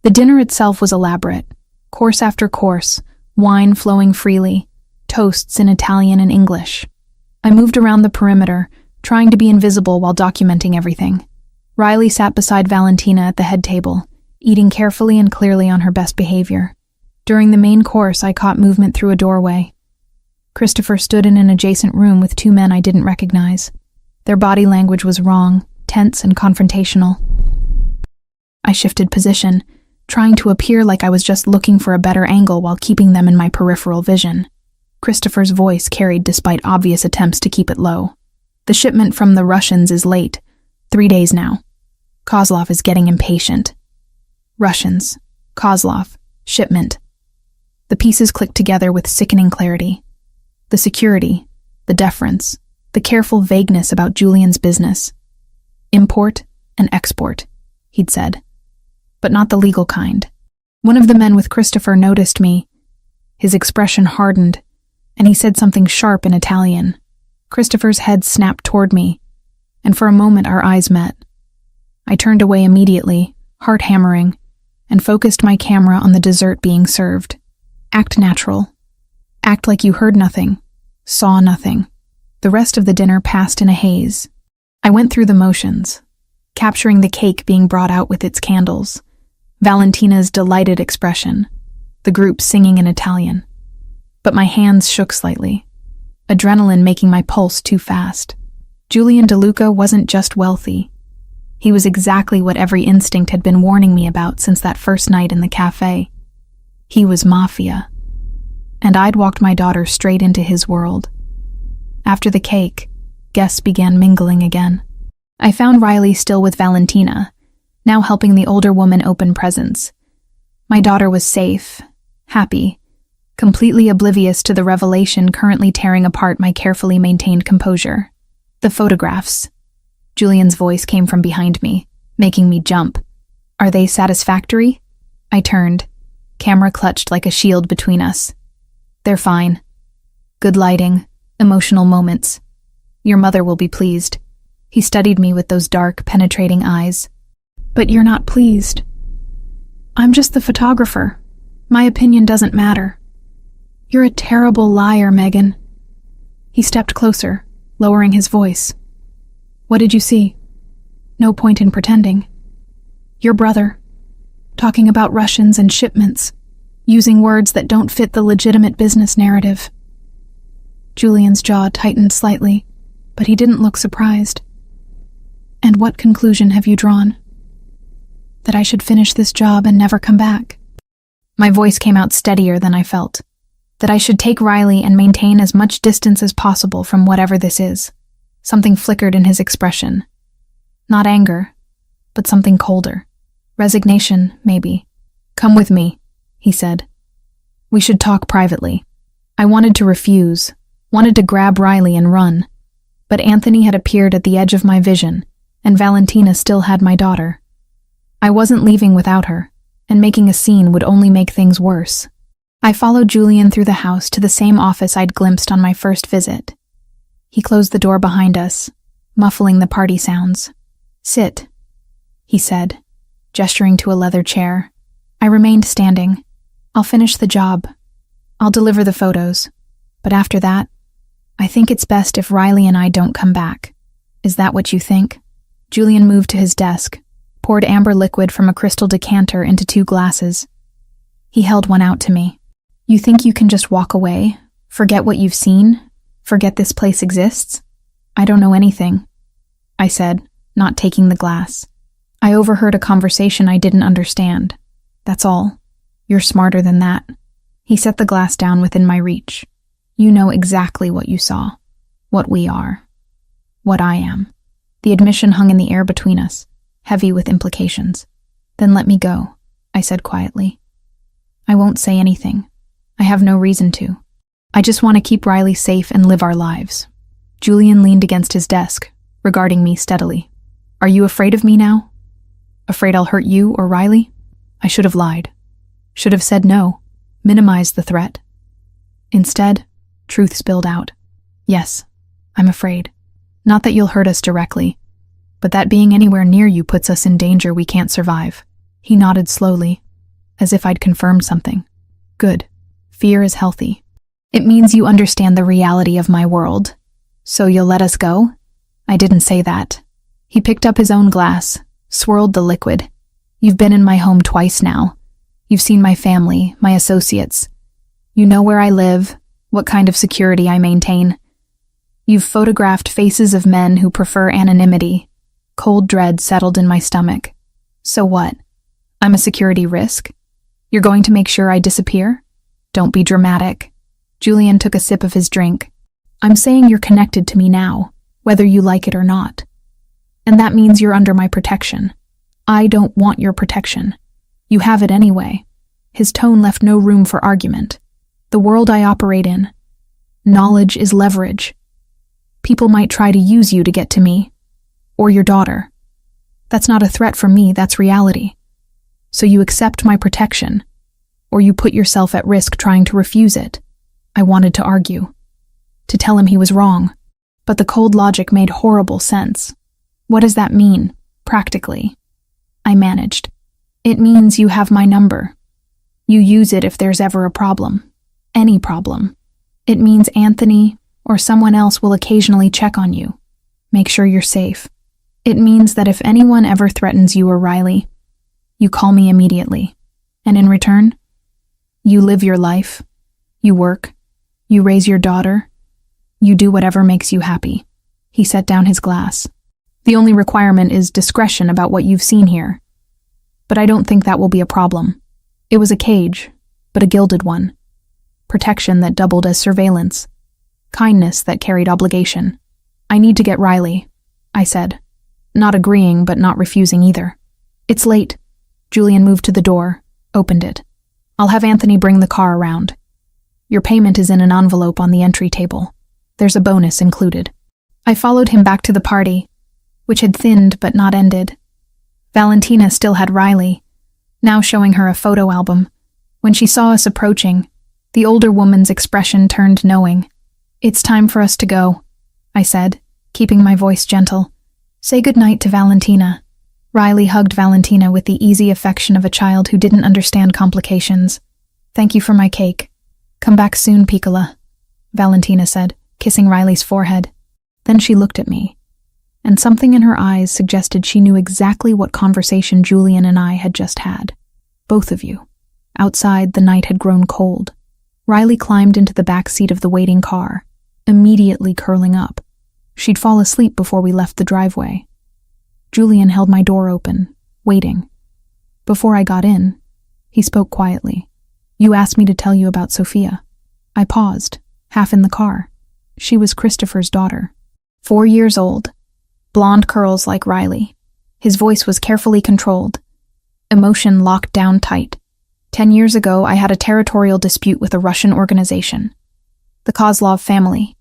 The dinner itself was elaborate, course after course, wine flowing freely, toasts in Italian and English. I moved around the perimeter, trying to be invisible while documenting everything. Riley sat beside Valentina at the head table, eating carefully and clearly on her best behavior. During the main course, I caught movement through a doorway. Christopher stood in an adjacent room with 2 men I didn't recognize. Their body language was wrong, tense and confrontational. I shifted position, trying to appear like I was just looking for a better angle while keeping them in my peripheral vision. Christopher's voice carried despite obvious attempts to keep it low. "The shipment from the Russians is late. 3 days now. Kozlov is getting impatient." Russians, Kozlov, shipment. The pieces clicked together with sickening clarity. The security, the deference, the careful vagueness about Julian's business. "Import and export," he'd said. But not the legal kind. One of the men with Christopher noticed me. His expression hardened, and he said something sharp in Italian. Christopher's head snapped toward me, and for a moment our eyes met. I turned away immediately, heart hammering, and focused my camera on the dessert being served. Act natural. Act like you heard nothing, saw nothing. The rest of the dinner passed in a haze. I went through the motions, capturing the cake being brought out with its candles, Valentina's delighted expression, the group singing in Italian. But my hands shook slightly, adrenaline making my pulse too fast. Julian DeLuca wasn't just wealthy. He was exactly what every instinct had been warning me about since that first night in the cafe. He was mafia. And I'd walked my daughter straight into his world. After the cake, guests began mingling again. I found Riley still with Valentina, now helping the older woman open presents. My daughter was safe, happy, completely oblivious to the revelation currently tearing apart my carefully maintained composure. The photographs, Julian's voice came from behind me, making me jump. Are they satisfactory? I turned, camera clutched like a shield between us. They're fine. Good lighting, emotional moments. Your mother will be pleased. He studied me with those dark, penetrating eyes. But you're not pleased. I'm just the photographer. My opinion doesn't matter. You're a terrible liar, Megan. He stepped closer, lowering his voice. What did you see? No point in pretending. Your brother, talking about Russians and shipments, using words that don't fit the legitimate business narrative. Julian's jaw tightened slightly, but he didn't look surprised. And what conclusion have you drawn? That I should finish this job and never come back? My voice came out steadier than I felt. That I should take Riley and maintain as much distance as possible from whatever this is. Something flickered in his expression. Not anger, but something colder. Resignation, maybe. Come with me, he said. We should talk privately. I wanted to refuse, wanted to grab Riley and run. But Anthony had appeared at the edge of my vision, and Valentina still had my daughter. I wasn't leaving without her, and making a scene would only make things worse. I followed Julian through the house to the same office I'd glimpsed on my first visit. He closed the door behind us, muffling the party sounds. Sit, he said, gesturing to a leather chair. I remained standing. I'll finish the job. I'll deliver the photos. But after that, I think it's best if Riley and I don't come back. Is that what you think? Julian moved to his desk, poured amber liquid from a crystal decanter into 2 glasses. He held one out to me. You think you can just walk away? Forget what you've seen? Forget this place exists? I don't know anything, I said, not taking the glass. I overheard a conversation I didn't understand. That's all. You're smarter than that. He set the glass down within my reach. You know exactly what you saw. What we are. What I am. The admission hung in the air between us, heavy with implications. Then let me go, I said quietly. I won't say anything. I have no reason to. I just want to keep Riley safe and live our lives. Julian leaned against his desk, regarding me steadily. Are you afraid of me now? Afraid I'll hurt you or Riley? I should have lied. Should have said no, minimized the threat. Instead, truth spilled out. Yes, I'm afraid. Not that you'll hurt us directly, but that being anywhere near you puts us in danger we can't survive. He nodded slowly, as if I'd confirmed something. Good. Fear is healthy. It means you understand the reality of my world. So you'll let us go? I didn't say that. He picked up his own glass, swirled the liquid. You've been in my home twice now. You've seen my family, my associates. You know where I live, what kind of security I maintain. You've photographed faces of men who prefer anonymity. Cold dread settled in my stomach. So what? I'm a security risk? You're going to make sure I disappear? Don't be dramatic. Julian took a sip of his drink. I'm saying you're connected to me now, whether you like it or not. And that means you're under my protection. I don't want your protection. You have it anyway. His tone left no room for argument. The world I operate in. Knowledge is leverage. People might try to use you to get to me. Or your daughter. That's not a threat from me, that's reality. So you accept my protection. Or you put yourself at risk trying to refuse it. I wanted to argue. To tell him he was wrong. But the cold logic made horrible sense. What does that mean, practically? I managed. It means you have my number. You use it if there's ever a problem. Any problem. It means Anthony or someone else will occasionally check on you. Make sure you're safe. It means that if anyone ever threatens you or Riley, you call me immediately. And in return, you live your life. You work. You raise your daughter. You do whatever makes you happy. He set down his glass. The only requirement is discretion about what you've seen here. But I don't think that will be a problem. It was a cage, but a gilded one. Protection that doubled as surveillance. Kindness that carried obligation. I need to get Riley, I said. Not agreeing, but not refusing either. It's late. Julian moved to the door, opened it. I'll have Anthony bring the car around. Your payment is in an envelope on the entry table. There's a bonus included. I followed him back to the party, which had thinned but not ended. Valentina still had Riley, now showing her a photo album. When she saw us approaching, the older woman's expression turned knowing. "It's time for us to go," I said, keeping my voice gentle. "Say goodnight to Valentina." Riley hugged Valentina with the easy affection of a child who didn't understand complications. "Thank you for my cake. Come back soon, Piccola," Valentina said, kissing Riley's forehead. Then she looked at me, and something in her eyes suggested she knew exactly what conversation Julian and I had just had. "Both of you." Outside, the night had grown cold. Riley climbed into the back seat of the waiting car, immediately curling up. She'd fall asleep before we left the driveway. Julian held my door open, waiting. Before I got in, he spoke quietly. "You asked me to tell you about Sophia." I paused, half in the car. She was Christopher's daughter. 4 years old, blonde curls like Riley. His voice was carefully controlled, emotion locked down tight. 10 years ago, I had a territorial dispute with a Russian organization, the Kozlov family.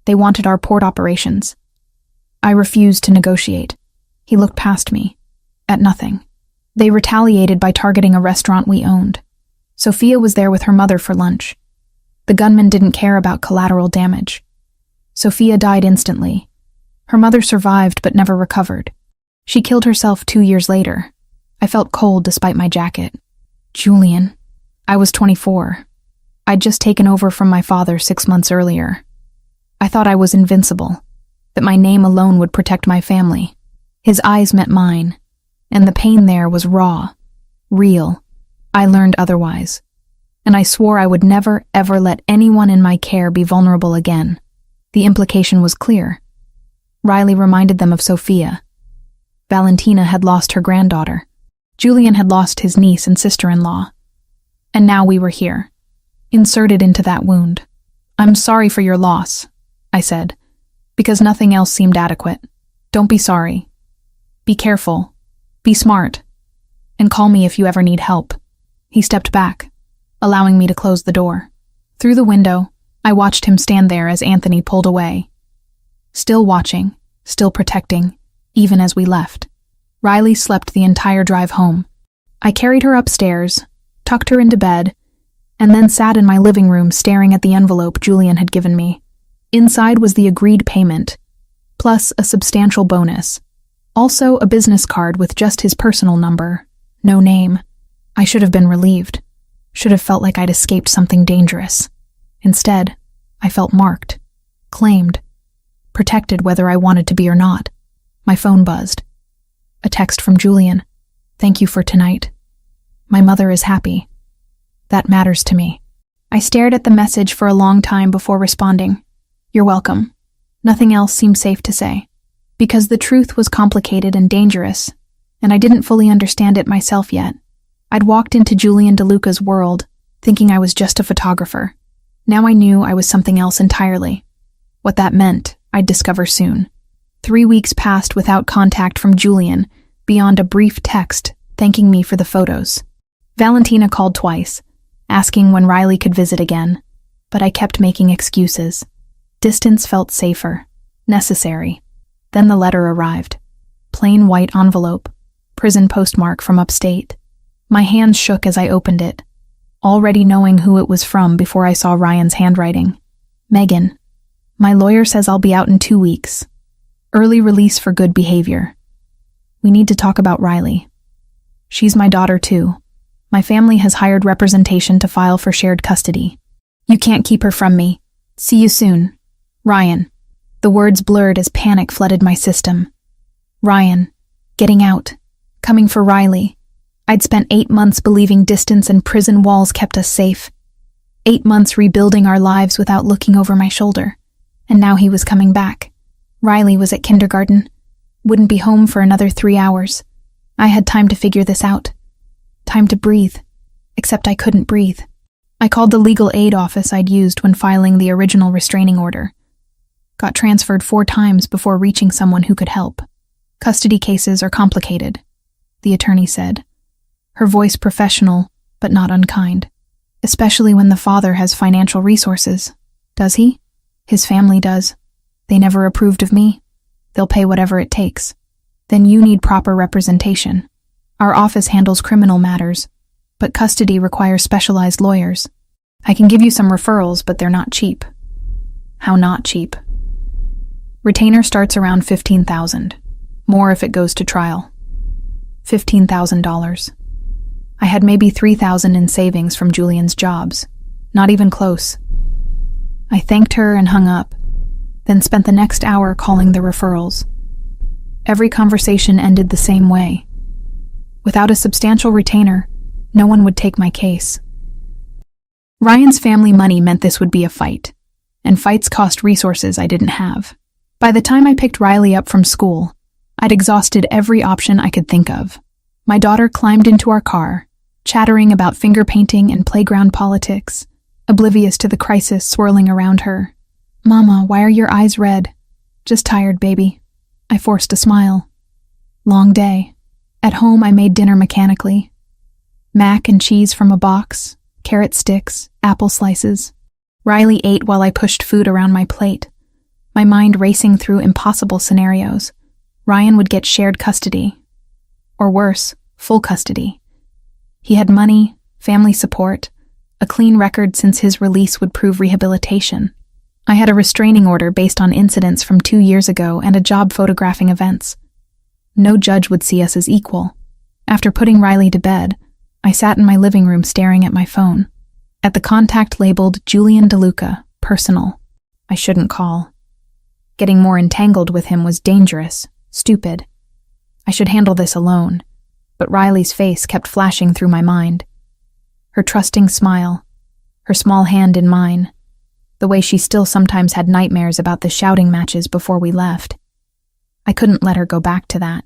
They wanted our port operations. I refused to negotiate. He looked past me, at nothing. They retaliated by targeting a restaurant we owned. Sophia was there with her mother for lunch. The gunman didn't care about collateral damage. Sophia died instantly. Her mother survived but never recovered. She killed herself 2 years later. I felt cold despite my jacket. Julian. I was 24. I'd just taken over from my father 6 months earlier. I thought I was invincible, that my name alone would protect my family. His eyes met mine, and the pain there was raw, real. I learned otherwise, and I swore I would never, ever let anyone in my care be vulnerable again. The implication was clear. Riley reminded them of Sophia. Valentina had lost her granddaughter. Julian had lost his niece and sister-in-law. And now we were here, inserted into that wound. "I'm sorry for your loss," I said, because nothing else seemed adequate. "Don't be sorry. Be careful. Be smart. And call me if you ever need help." He stepped back, allowing me to close the door. Through the window, I watched him stand there as Anthony pulled away. Still watching, still protecting, even as we left. Riley slept the entire drive home. I carried her upstairs, tucked her into bed, and then sat in my living room staring at the envelope Julian had given me. Inside was the agreed payment, plus a substantial bonus. Also a business card with just his personal number, no name. I should have been relieved. Should have felt like I'd escaped something dangerous. Instead, I felt marked, claimed, protected whether I wanted to be or not. My phone buzzed. A text from Julian. "Thank you for tonight. My mother is happy. That matters to me." I stared at the message for a long time before responding. "You're welcome." Nothing else seemed safe to say, because the truth was complicated and dangerous, and I didn't fully understand it myself yet. I'd walked into Julian DeLuca's world, thinking I was just a photographer. Now I knew I was something else entirely. What that meant, I'd discover soon. 3 weeks passed without contact from Julian, beyond a brief text thanking me for the photos. Valentina called twice, asking when Riley could visit again, but I kept making excuses. Distance felt safer, necessary. Then the letter arrived. Plain white envelope, prison postmark from upstate. My hands shook as I opened it, already knowing who it was from before I saw Ryan's handwriting. "Megan, my lawyer says I'll be out in 2 weeks. Early release for good behavior. We need to talk about Riley. She's my daughter too. My family has hired representation to file for shared custody. You can't keep her from me. See you soon. Ryan." The words blurred as panic flooded my system. Ryan, getting out, coming for Riley. I'd spent 8 months believing distance and prison walls kept us safe. 8 months rebuilding our lives without looking over my shoulder. And now he was coming back. Riley was at kindergarten. Wouldn't be home for another 3 hours. I had time to figure this out. Time to breathe. Except I couldn't breathe. I called the legal aid office I'd used when filing the original restraining order. Got transferred 4 times before reaching someone who could help. "Custody cases are complicated," the attorney said, her voice professional but not unkind. "Especially when the father has financial resources. Does he? His family does. They never approved of me. They'll pay whatever it takes." Then you need proper representation. Our office handles criminal matters, but custody requires specialized lawyers. I can give you some referrals, but they're not cheap. How not cheap? Retainer starts around $15,000. More if it goes to trial. $15,000. I had maybe $3,000 in savings from Julian's jobs. Not even close. I thanked her and hung up, then spent the next hour calling the referrals. Every conversation ended the same way. Without a substantial retainer, no one would take my case. Ryan's family money meant this would be a fight, and fights cost resources I didn't have. By the time I picked Riley up from school, I'd exhausted every option I could think of. My daughter climbed into our car, chattering about finger painting and playground politics, oblivious to the crisis swirling around her. "Mama, why are your eyes red?" "Just tired, baby." I forced a smile. Long day. At home, I made dinner mechanically. Mac and cheese from a box, carrot sticks, apple slices. Riley ate while I pushed food around my plate, my mind racing through impossible scenarios. Ryan would get shared custody. Or worse, full custody. He had money, family support, a clean record since his release would prove rehabilitation. I had a restraining order based on incidents from 2 years ago and a job photographing events. No judge would see us as equal. After putting Riley to bed, I sat in my living room staring at my phone. At the contact labeled Julian DeLuca, personal. I shouldn't call. Getting more entangled with him was dangerous, stupid. I should handle this alone, but Riley's face kept flashing through my mind. Her trusting smile, her small hand in mine, the way she still sometimes had nightmares about the shouting matches before we left. I couldn't let her go back to that.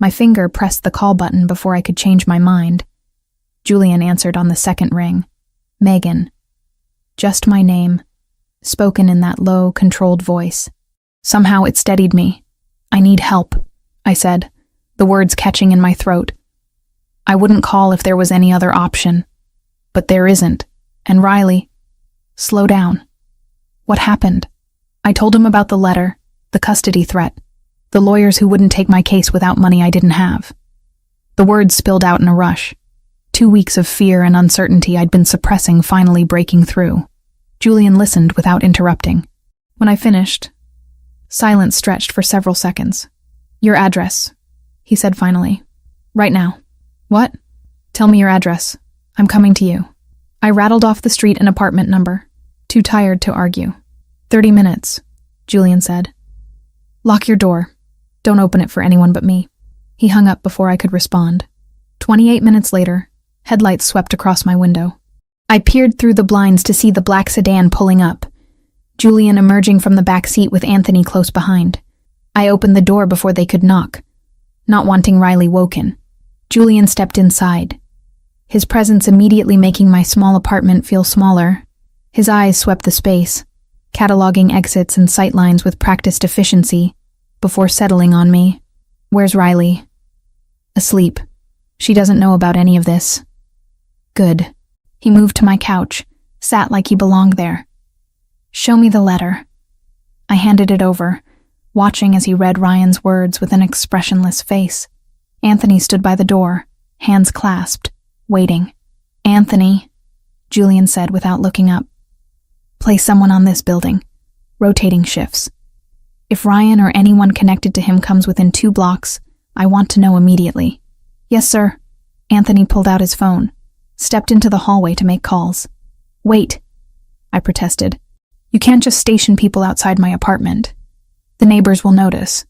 My finger pressed the call button before I could change my mind. Julian answered on the second ring. Megan. Just my name, spoken in that low, controlled voice. Somehow it steadied me. "I need help," I said, the words catching in my throat. I wouldn't call if there was any other option. But there isn't. And Riley, slow down. What happened? I told him about the letter, the custody threat, the lawyers who wouldn't take my case without money I didn't have. The words spilled out in a rush. 2 weeks of fear and uncertainty I'd been suppressing finally breaking through. Julian listened without interrupting. When I finished, silence stretched for several seconds. "Your address," he said finally. "Right now." "What?" "Tell me your address. I'm coming to you." I rattled off the street and apartment number, too tired to argue. 30 minutes, Julian said. "Lock your door. Don't open it for anyone but me." He hung up before I could respond. 28 minutes later, headlights swept across my window. I peered through the blinds to see the black sedan pulling up, Julian emerging from the back seat with Anthony close behind. I opened the door before they could knock, not wanting Riley woken. Julian stepped inside, his presence immediately making my small apartment feel smaller. His eyes swept the space, cataloging exits and sightlines with practiced efficiency, before settling on me. "Where's Riley?" "Asleep. She doesn't know about any of this." "Good." He moved to my couch, sat like he belonged there. "Show me the letter." I handed it over, watching as he read Ryan's words with an expressionless face. Anthony stood by the door, hands clasped, waiting. "Anthony," Julian said without looking up. "Place someone on this building. Rotating shifts. If Ryan or anyone connected to him comes within 2 blocks, I want to know immediately." "Yes, sir." Anthony pulled out his phone, stepped into the hallway to make calls. "Wait," I protested. "You can't just station people outside my apartment. The neighbors will notice."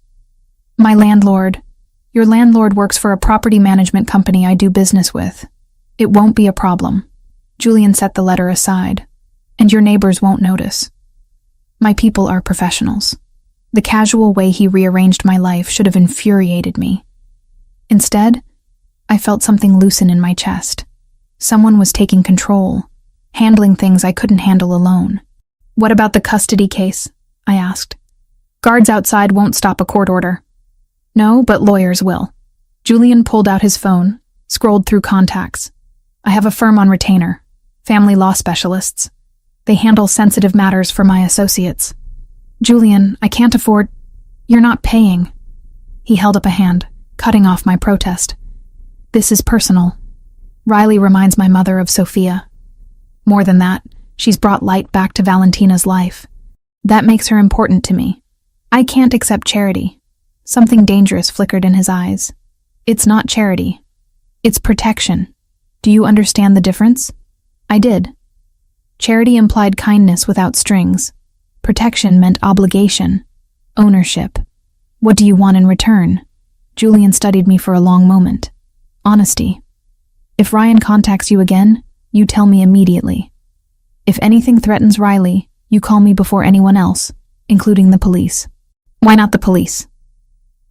Your landlord works for a property management company I do business with. It won't be a problem." Julian set the letter aside. "And your neighbors won't notice. My people are professionals." The casual way he rearranged my life should have infuriated me. Instead, I felt something loosen in my chest. Someone was taking control, handling things I couldn't handle alone. "What about the custody case?" I asked. "Guards outside won't stop a court order." "No, but lawyers will." Julian pulled out his phone, scrolled through contacts. "I have a firm on retainer, family law specialists. They handle sensitive matters for my associates." "Julian, I can't afford—" "You're not paying." He held up a hand, cutting off my protest. This is personal. Riley reminds my mother of Sophia. More than that, she's brought light back to Valentina's life. That makes her important to me. I can't accept charity. Something dangerous flickered in his eyes. It's not charity. It's protection. Do you understand the difference? I did. Charity implied kindness without strings. Protection meant obligation, ownership. What do you want in return? Julian studied me for a long moment. Honesty. If Ryan contacts you again, you tell me immediately. If anything threatens Riley, you call me before anyone else, including the police. Why not the police?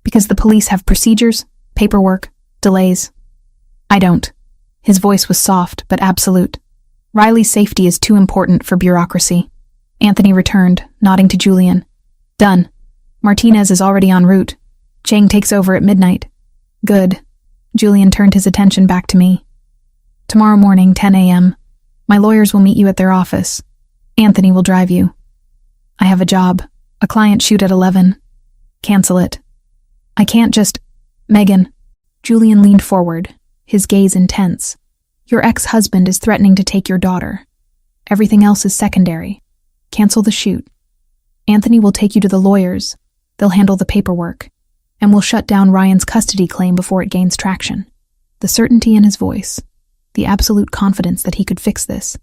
Because the police have procedures, paperwork, delays. I don't. His voice was soft but absolute. Riley's safety is too important for bureaucracy. Anthony returned, nodding to Julian. Done. Martinez is already en route. Chang takes over at midnight. Good. Julian turned his attention back to me. Tomorrow morning, 10 a.m. My lawyers will meet you at their office. Anthony will drive you. I have a job. A client shoot at 11. Cancel it. I can't just... Megan. Julian leaned forward, his gaze intense. Your ex-husband is threatening to take your daughter. Everything else is secondary. Cancel the shoot. Anthony will take you to the lawyers. They'll handle the paperwork. And we'll shut down Ryan's custody claim before it gains traction. The certainty in his voice, the absolute confidence that he could fix this,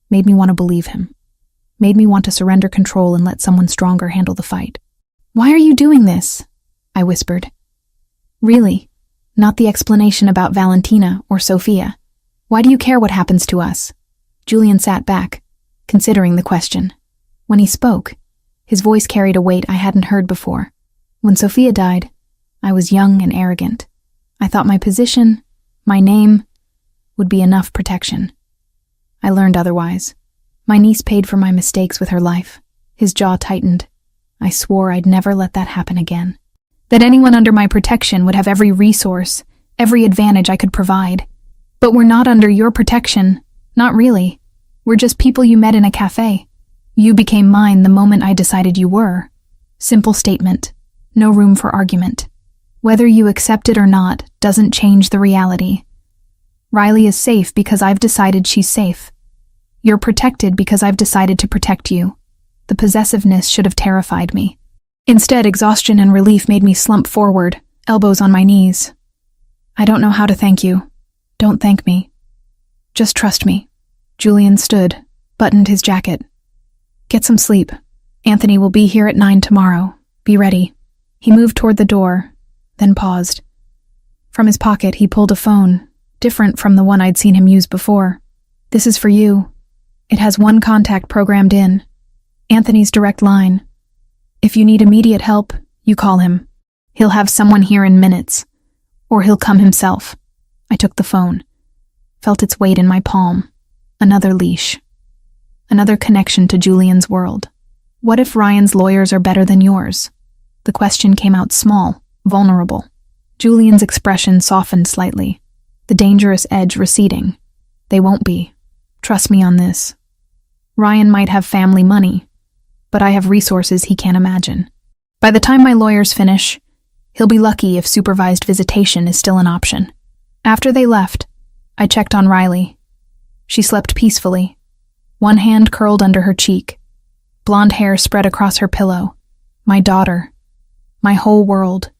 made me want to believe him. Made me want to surrender control and let someone stronger handle the fight. Why are you doing this? I whispered. Really, not the explanation about Valentina or Sophia. Why do you care what happens to us? Julian sat back, considering the question. When he spoke, his voice carried a weight I hadn't heard before. When Sophia died, I was young and arrogant. I thought my position, my name, would be enough protection. I learned otherwise. My niece paid for my mistakes with her life. His jaw tightened. I swore I'd never let that happen again. That anyone under my protection would have every resource, every advantage I could provide. But we're not under your protection. Not really. We're just people you met in a cafe. You became mine the moment I decided you were. Simple statement. No room for argument. Whether you accept it or not doesn't change the reality. Riley is safe because I've decided she's safe. You're protected because I've decided to protect you. The possessiveness should have terrified me. Instead, exhaustion and relief made me slump forward, elbows on my knees. I don't know how to thank you. Don't thank me. Just trust me. Julian stood, buttoned his jacket. Get some sleep. Anthony will be here at 9 tomorrow. Be ready. He moved toward the door, then paused. From his pocket, he pulled a phone, different from the one I'd seen him use before. This is for you. It has one contact programmed in. Anthony's direct line. If you need immediate help, you call him. He'll have someone here in minutes. Or he'll come himself. I took the phone. Felt its weight in my palm. Another leash. Another connection to Julian's world. What if Ryan's lawyers are better than yours? The question came out small, vulnerable. Julian's expression softened slightly, the dangerous edge receding. They won't be. Trust me on this. Ryan might have family money, but I have resources he can't imagine. By the time my lawyers finish, he'll be lucky if supervised visitation is still an option. After they left, I checked on Riley. She slept peacefully, one hand curled under her cheek, blonde hair spread across her pillow. My daughter. My whole world.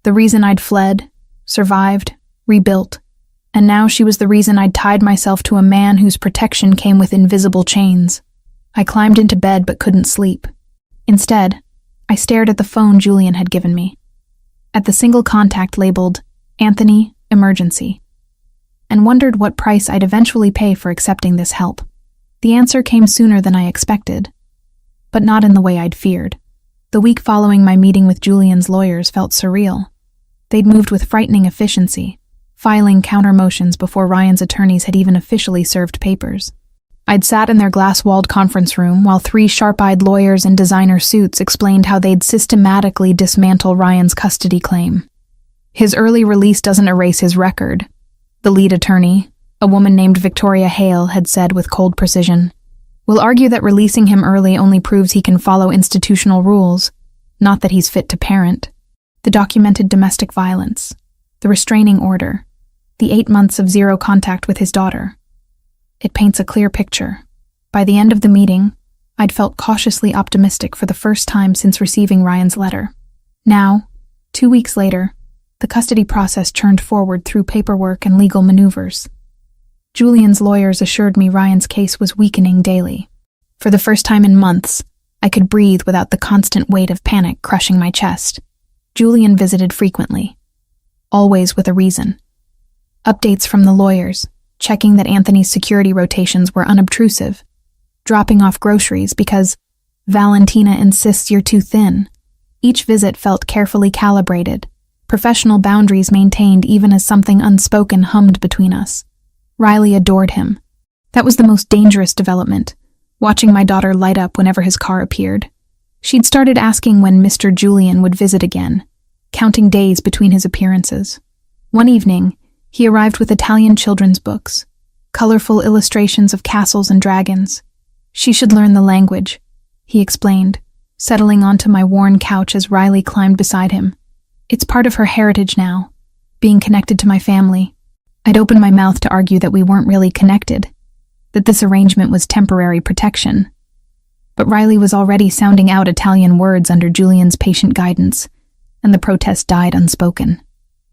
The reason I'd fled, survived, rebuilt. And now she was the reason I'd tied myself to a man whose protection came with invisible chains. I climbed into bed but couldn't sleep. Instead, I stared at the phone Julian had given me. At the single contact labeled, Anthony, Emergency. And wondered what price I'd eventually pay for accepting this help. The answer came sooner than I expected. But not in the way I'd feared. The week following my meeting with Julian's lawyers felt surreal. They'd moved with frightening efficiency, filing counter motions before Ryan's attorneys had even officially served papers. I'd sat in their glass-walled conference room while 3 sharp-eyed lawyers in designer suits explained how they'd systematically dismantle Ryan's custody claim. His early release doesn't erase his record. The lead attorney, a woman named Victoria Hale, had said with cold precision. We'll argue that releasing him early only proves he can follow institutional rules, not that he's fit to parent. The documented domestic violence, the restraining order, the 8 months of zero contact with his daughter. It paints a clear picture. By the end of the meeting, I'd felt cautiously optimistic for the first time since receiving Ryan's letter. Now, 2 weeks later, the custody process churned forward through paperwork and legal maneuvers. Julian's lawyers assured me Ryan's case was weakening daily. For the first time in months, I could breathe without the constant weight of panic crushing my chest. Julian visited frequently, always with a reason. Updates from the lawyers, checking that Anthony's security rotations were unobtrusive, dropping off groceries because Valentina insists you're too thin. Each visit felt carefully calibrated, professional boundaries maintained even as something unspoken hummed between us. Riley adored him. That was the most dangerous development, watching my daughter light up whenever his car appeared. She'd started asking when Mr. Julian would visit again, counting days between his appearances. One evening, he arrived with Italian children's books, colorful illustrations of castles and dragons. She should learn the language, he explained, settling onto my worn couch as Riley climbed beside him. It's part of her heritage now, being connected to my family. I'd opened my mouth to argue that we weren't really connected, that this arrangement was temporary protection. But Riley was already sounding out Italian words under Julian's patient guidance, and the protest died unspoken.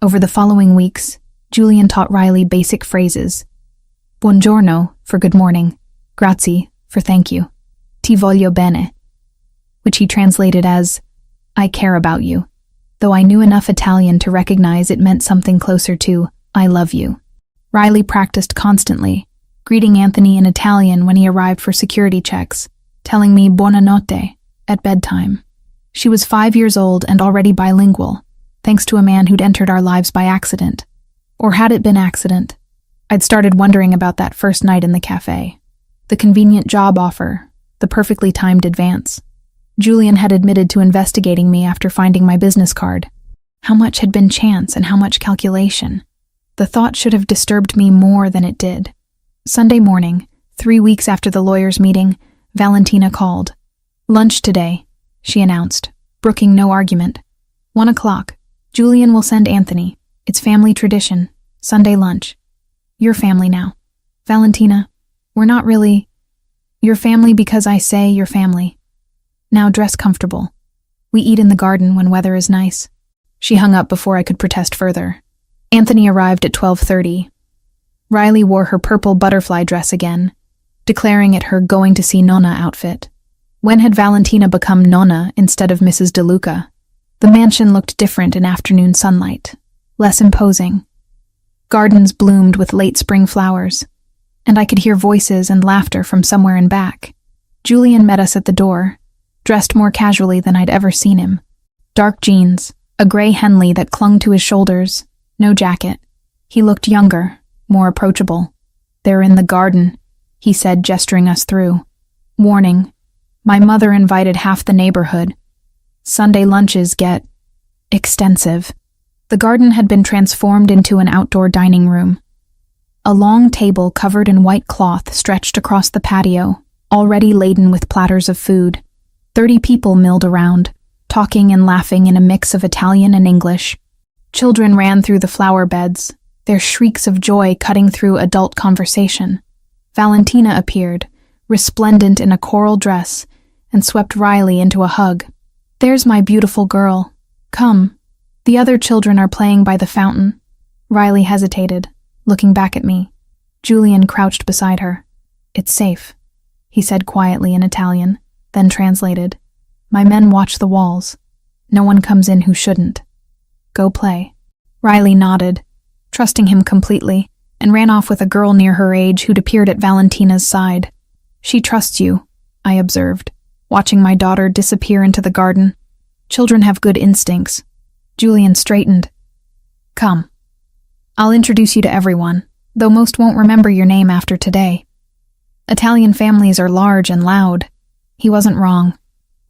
Over the following weeks, Julian taught Riley basic phrases. Buongiorno for good morning, grazie for thank you, ti voglio bene, which he translated as, I care about you, though I knew enough Italian to recognize it meant something closer to, I love you. Riley practiced constantly, greeting Anthony in Italian when he arrived for security checks, telling me buonanotte at bedtime. She was 5 years old and already bilingual, thanks to a man who'd entered our lives by accident. Or had it been accident? I'd started wondering about that first night in the cafe. The convenient job offer, the perfectly timed advance. Julian had admitted to investigating me after finding my business card. How much had been chance and how much calculation? The thought should have disturbed me more than it did. Sunday morning, 3 weeks after the lawyers' meeting, Valentina called. Lunch today, she announced, brooking no argument. 1 o'clock. Julian will send Anthony. It's family tradition. Sunday lunch. Your family now. Valentina, we're not really your family because I say your family. Now dress comfortable. We eat in the garden when weather is nice. She hung up before I could protest further. Anthony arrived at 12:30. Riley wore her purple butterfly dress again, declaring it her going to see Nonna outfit. When had Valentina become Nonna instead of Mrs. DeLuca? The mansion looked different in afternoon sunlight, less imposing. Gardens bloomed with late spring flowers, and I could hear voices and laughter from somewhere in back. Julian met us at the door, dressed more casually than I'd ever seen him. Dark jeans, a gray Henley that clung to his shoulders, no jacket. He looked younger, more approachable. They're in the garden, he said, gesturing us through. Warning, my mother invited half the neighborhood. Sunday lunches get extensive. The garden had been transformed into an outdoor dining room. A long table covered in white cloth stretched across the patio, already laden with platters of food. 30 people milled around, talking and laughing in a mix of Italian and English. Children ran through the flower beds, their shrieks of joy cutting through adult conversation. Valentina appeared, resplendent in a coral dress, and swept Riley into a hug. There's my beautiful girl. Come. The other children are playing by the fountain. Riley hesitated, looking back at me. Julian crouched beside her. It's safe, he said quietly in Italian, then translated. My men watch the walls. No one comes in who shouldn't. Go play. Riley nodded, trusting him completely, and ran off with a girl near her age who'd appeared at Valentina's side. She trusts you, I observed, watching my daughter disappear into the garden. Children have good instincts. Julian straightened. Come. I'll introduce you to everyone, though most won't remember your name after today. Italian families are large and loud. He wasn't wrong.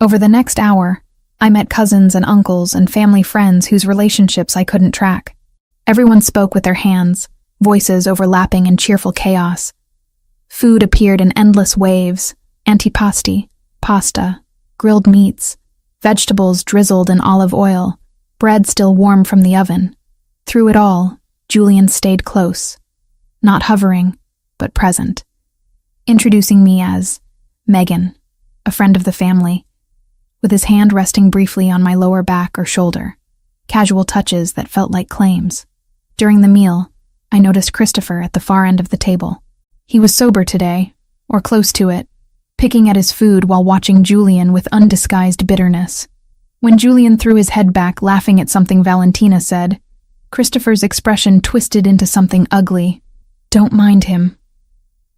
Over the next hour, I met cousins and uncles and family friends whose relationships I couldn't track. Everyone spoke with their hands, voices overlapping in cheerful chaos. Food appeared in endless waves, antipasti, pasta, grilled meats, vegetables drizzled in olive oil, bread still warm from the oven. Through it all, Julian stayed close, not hovering, but present, introducing me as Megan, a friend of the family, with his hand resting briefly on my lower back or shoulder, casual touches that felt like claims. During the meal, I noticed Christopher at the far end of the table. He was sober today, or close to it, picking at his food while watching Julian with undisguised bitterness. When Julian threw his head back, laughing at something Valentina said, Christopher's expression twisted into something ugly. "Don't mind him,"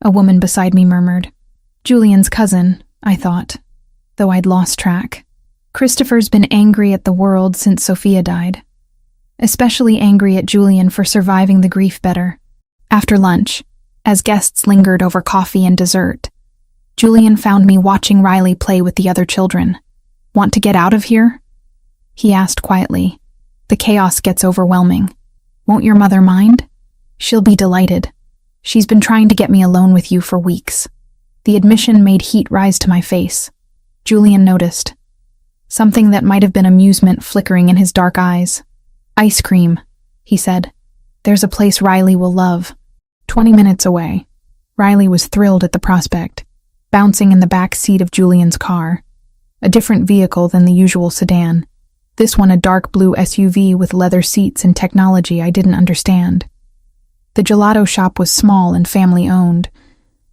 a woman beside me murmured. Julian's cousin, I thought, though I'd lost track. Christopher's been angry at the world since Sophia died. Especially angry at Julian for surviving the grief better. After lunch, as guests lingered over coffee and dessert, Julian found me watching Riley play with the other children. "Want to get out of here?" he asked quietly. "The chaos gets overwhelming. Won't your mother mind? She'll be delighted. She's been trying to get me alone with you for weeks." The admission made heat rise to my face. Julian noticed. Something that might have been amusement flickering in his dark eyes. "Ice cream," he said. "There's a place Riley will love." 20 minutes away, Riley was thrilled at the prospect, bouncing in the back seat of Julian's car, a different vehicle than the usual sedan. This one a dark blue SUV with leather seats and technology I didn't understand. The gelato shop was small and family-owned,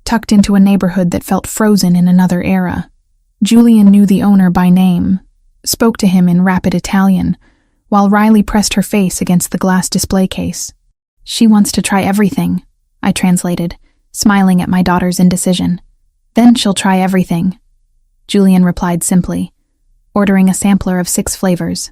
tucked into a neighborhood that felt frozen in another era. Julian knew the owner by name, spoke to him in rapid Italian, while Riley pressed her face against the glass display case. "She wants to try everything," I translated, smiling at my daughter's indecision. "Then she'll try everything," Julian replied simply, ordering a sampler of 6 flavors.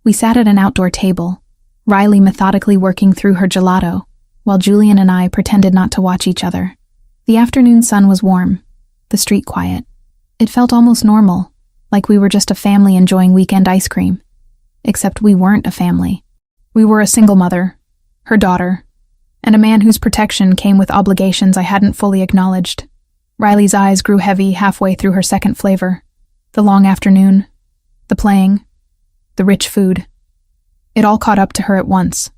We sat at an outdoor table, Riley methodically working through her gelato, while Julian and I pretended not to watch each other. The afternoon sun was warm, the street quiet. It felt almost normal, like we were just a family enjoying weekend ice cream. Except we weren't a family. We were a single mother, her daughter, and a man whose protection came with obligations I hadn't fully acknowledged. Riley's eyes grew heavy halfway through her second flavor. The long afternoon, the playing, the rich food. It all caught up to her at once.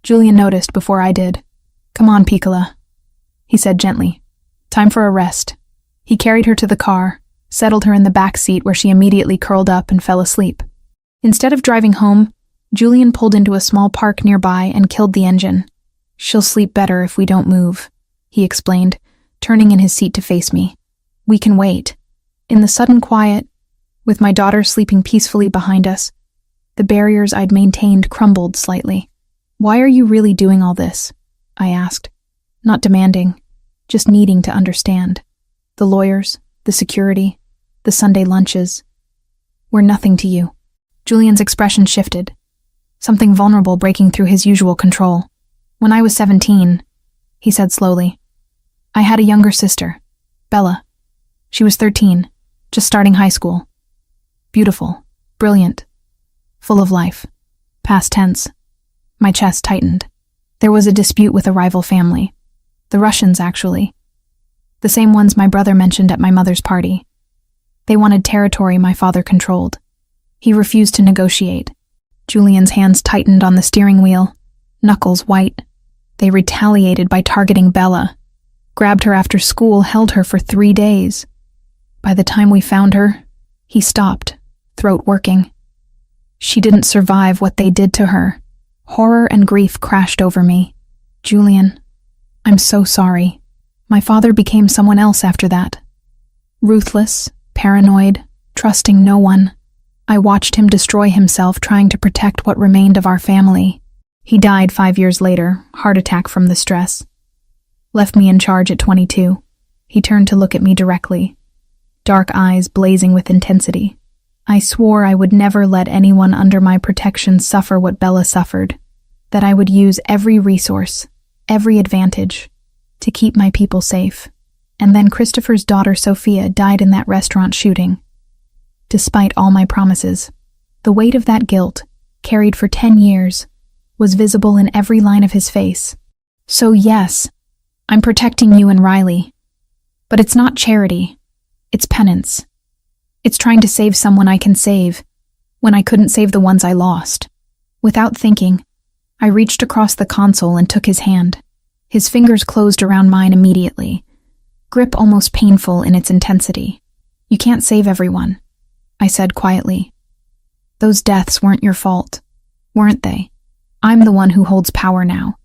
Julian noticed before I did. "Come on, Piccola," he said gently. "Time for a rest." He carried her to the car, settled her in the back seat where she immediately curled up and fell asleep. Instead of driving home, Julian pulled into a small park nearby and killed the engine. "She'll sleep better if we don't move," he explained, turning in his seat to face me. "We can wait." In the sudden quiet, with my daughter sleeping peacefully behind us, the barriers I'd maintained crumbled slightly. "Why are you really doing all this?" I asked, not demanding, just needing to understand. The lawyers, the security, the Sunday lunches, were nothing to you. Julian's expression shifted, something vulnerable breaking through his usual control. "When I was 17, he said slowly, I had a younger sister, Bella. She was 13, just starting high school. Beautiful, brilliant, full of life. Past tense. My chest tightened. There was a dispute with a rival family. The Russians, actually. The same ones my brother mentioned at my mother's party. They wanted territory my father controlled. He refused to negotiate. Julian's hands tightened on the steering wheel, knuckles white. They retaliated by targeting Bella. Grabbed her after school, held her for 3 days. By the time we found her, he stopped, throat working. She didn't survive what they did to her. Horror and grief crashed over me. "Julian, I'm so sorry. My father became someone else after that. Ruthless, paranoid, trusting no one. I watched him destroy himself trying to protect what remained of our family. He died 5 years later, heart attack from the stress. Left me in charge at 22. He turned to look at me directly, dark eyes blazing with intensity. I swore I would never let anyone under my protection suffer what Bella suffered, that I would use every resource, every advantage, to keep my people safe. And then Christopher's daughter Sophia died in that restaurant shooting. Despite all my promises, the weight of that guilt, carried for 10 years, was visible in every line of his face. So yes, I'm protecting you and Riley. But it's not charity. It's penance. It's trying to save someone I can save, when I couldn't save the ones I lost. Without thinking, I reached across the console and took his hand. His fingers closed around mine immediately, grip almost painful in its intensity. "You can't save everyone," I said quietly. "Those deaths weren't your fault, weren't they? I'm the one who holds power now.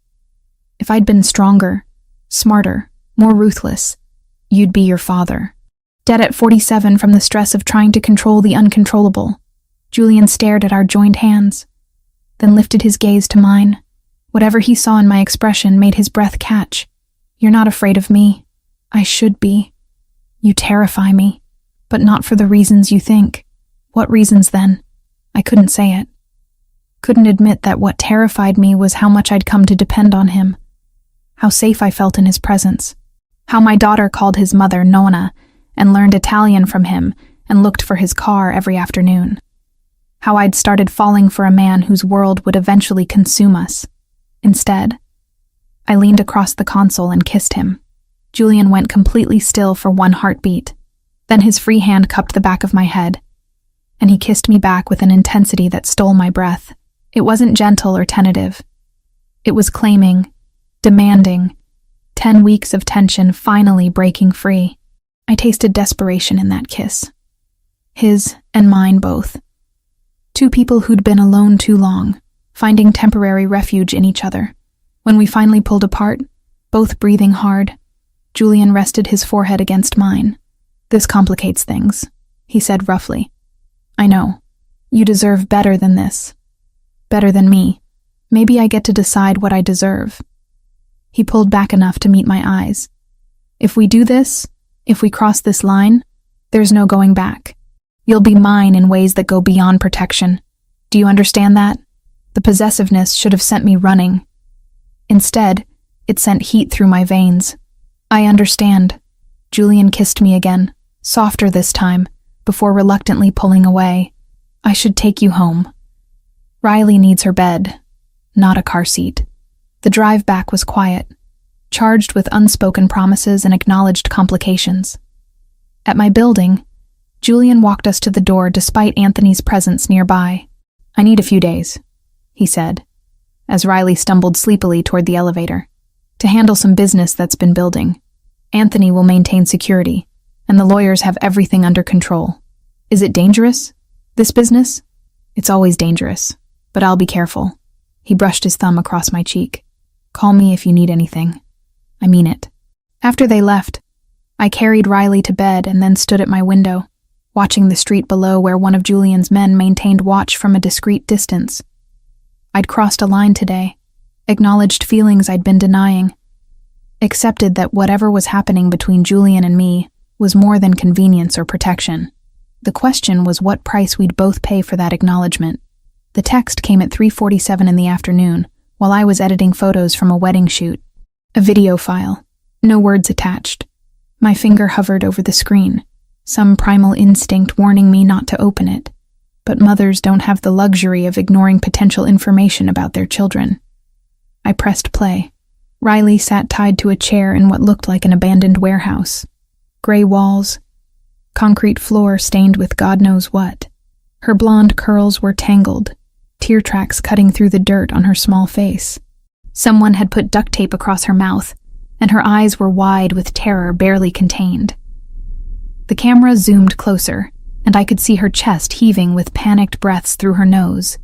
If I'd been stronger, smarter, more ruthless, you'd be your father. Dead at 47 from the stress of trying to control the uncontrollable." Julian stared at our joined hands, then lifted his gaze to mine. Whatever he saw in my expression made his breath catch. "You're not afraid of me. I should be. You terrify me, but not for the reasons you think." "What reasons then?" I couldn't say it. Couldn't admit that what terrified me was how much I'd come to depend on him, how safe I felt in his presence, how my daughter called his mother Nonna and learned Italian from him and looked for his car every afternoon, how I'd started falling for a man whose world would eventually consume us. Instead, I leaned across the console and kissed him. Julian went completely still for one heartbeat. Then his free hand cupped the back of my head, and he kissed me back with an intensity that stole my breath. It wasn't gentle or tentative. It was claiming, demanding, 10 weeks of tension finally breaking free. I tasted desperation in that kiss. His and mine both. Two people who'd been alone too long, finding temporary refuge in each other. When we finally pulled apart, both breathing hard, Julian rested his forehead against mine. "This complicates things," he said roughly. "I know. You deserve better than this. Better than me. Maybe I get to decide what I deserve." He pulled back enough to meet my eyes. "If we do this, if we cross this line, there's no going back. You'll be mine in ways that go beyond protection. Do you understand that?" The possessiveness should have sent me running. Instead, it sent heat through my veins. "I understand." Julian kissed me again, softer this time, before reluctantly pulling away. "I should take you home. Riley needs her bed, not a car seat." The drive back was quiet, charged with unspoken promises and acknowledged complications. At my building, Julian walked us to the door despite Anthony's presence nearby. "I need a few days," he said, as Riley stumbled sleepily toward the elevator, "to handle some business that's been building. Anthony will maintain security, and the lawyers have everything under control. Is it dangerous, this business?" "It's always dangerous, but I'll be careful." He brushed his thumb across my cheek. "Call me if you need anything. I mean it." After they left, I carried Riley to bed and then stood at my window, watching the street below where one of Julian's men maintained watch from a discreet distance. I'd crossed a line today, acknowledged feelings I'd been denying, accepted that whatever was happening between Julian and me was more than convenience or protection. The question was what price we'd both pay for that acknowledgement. The text came at 3:47 in the afternoon, while I was editing photos from a wedding shoot. A video file, no words attached. My finger hovered over the screen, some primal instinct warning me not to open it. But mothers don't have the luxury of ignoring potential information about their children. I pressed play. Riley sat tied to a chair in what looked like an abandoned warehouse. Gray walls, concrete floor stained with God knows what. Her blonde curls were tangled, tear tracks cutting through the dirt on her small face. Someone had put duct tape across her mouth, and her eyes were wide with terror barely contained. The camera zoomed closer, and I could see her chest heaving with panicked breaths through her nose.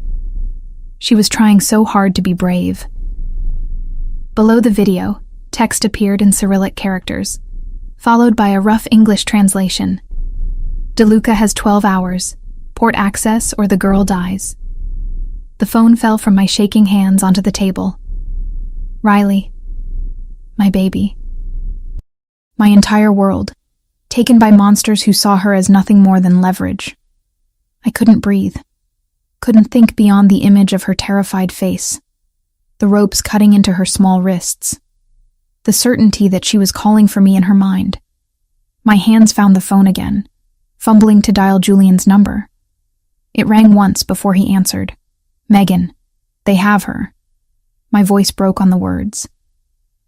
She was trying so hard to be brave. Below the video, text appeared in Cyrillic characters, followed by a rough English translation. "DeLuca has 12 hours. Port access or the girl dies." The phone fell from my shaking hands onto the table. Riley. My baby. My entire world, taken by monsters who saw her as nothing more than leverage. I couldn't breathe, couldn't think beyond the image of her terrified face, the ropes cutting into her small wrists, the certainty that she was calling for me in her mind. My hands found the phone again, fumbling to dial Julian's number. It rang once before he answered. "Megan, they have her." My voice broke on the words.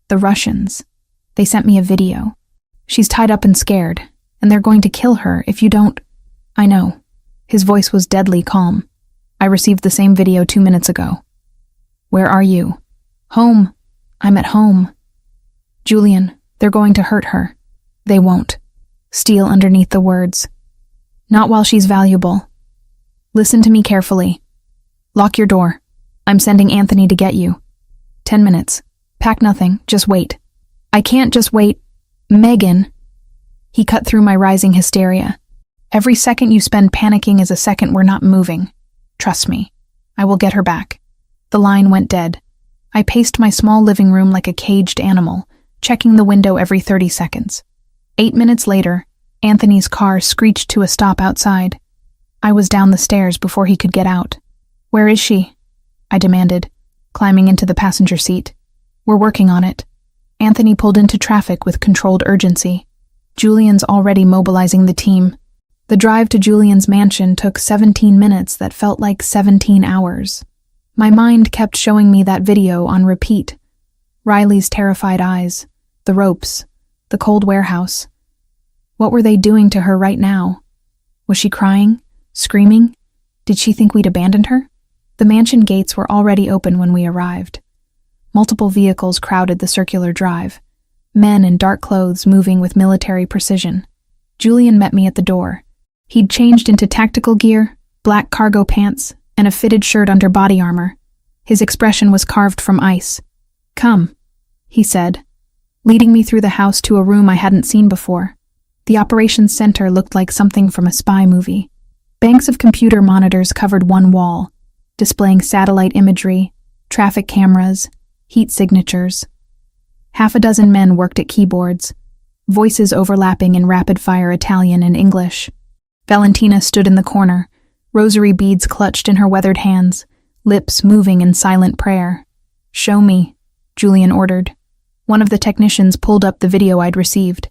"The Russians. They sent me a video. She's tied up and scared, and they're going to kill her if you don't—" "I know." His voice was deadly calm. I received the same video 2 minutes ago. Where are you? Home. I'm at home. Julian, they're going to hurt her. They won't. Steel underneath the words. Not while she's valuable. Listen to me carefully. Lock your door. I'm sending Anthony to get you. 10 minutes. Pack nothing, just wait. I can't just wait. Megan. He cut through my rising hysteria. Every second you spend panicking is a second we're not moving. Trust me. I will get her back. The line went dead. I paced my small living room like a caged animal, checking the window every 30 seconds. 8 minutes later, Anthony's car screeched to a stop outside. I was down the stairs before he could get out. Where is she? I demanded, climbing into the passenger seat. We're working on it. Anthony pulled into traffic with controlled urgency. Julian's already mobilizing the team. The drive to Julian's mansion took 17 minutes that felt like 17 hours. My mind kept showing me that video on repeat. Riley's terrified eyes, the ropes, the cold warehouse. What were they doing to her right now? Was she crying? Screaming? Did she think we'd abandoned her? The mansion gates were already open when we arrived. Multiple vehicles crowded the circular drive, men in dark clothes moving with military precision. Julian met me at the door. He'd changed into tactical gear, black cargo pants, and a fitted shirt under body armor. His expression was carved from ice. Come, he said, leading me through the house to a room I hadn't seen before. The operations center looked like something from a spy movie. Banks of computer monitors covered one wall, displaying satellite imagery, traffic cameras, heat signatures. Half a dozen men worked at keyboards, voices overlapping in rapid-fire Italian and English. Valentina stood in the corner, rosary beads clutched in her weathered hands, lips moving in silent prayer. Show me, Julian ordered. One of the technicians pulled up the video I'd received.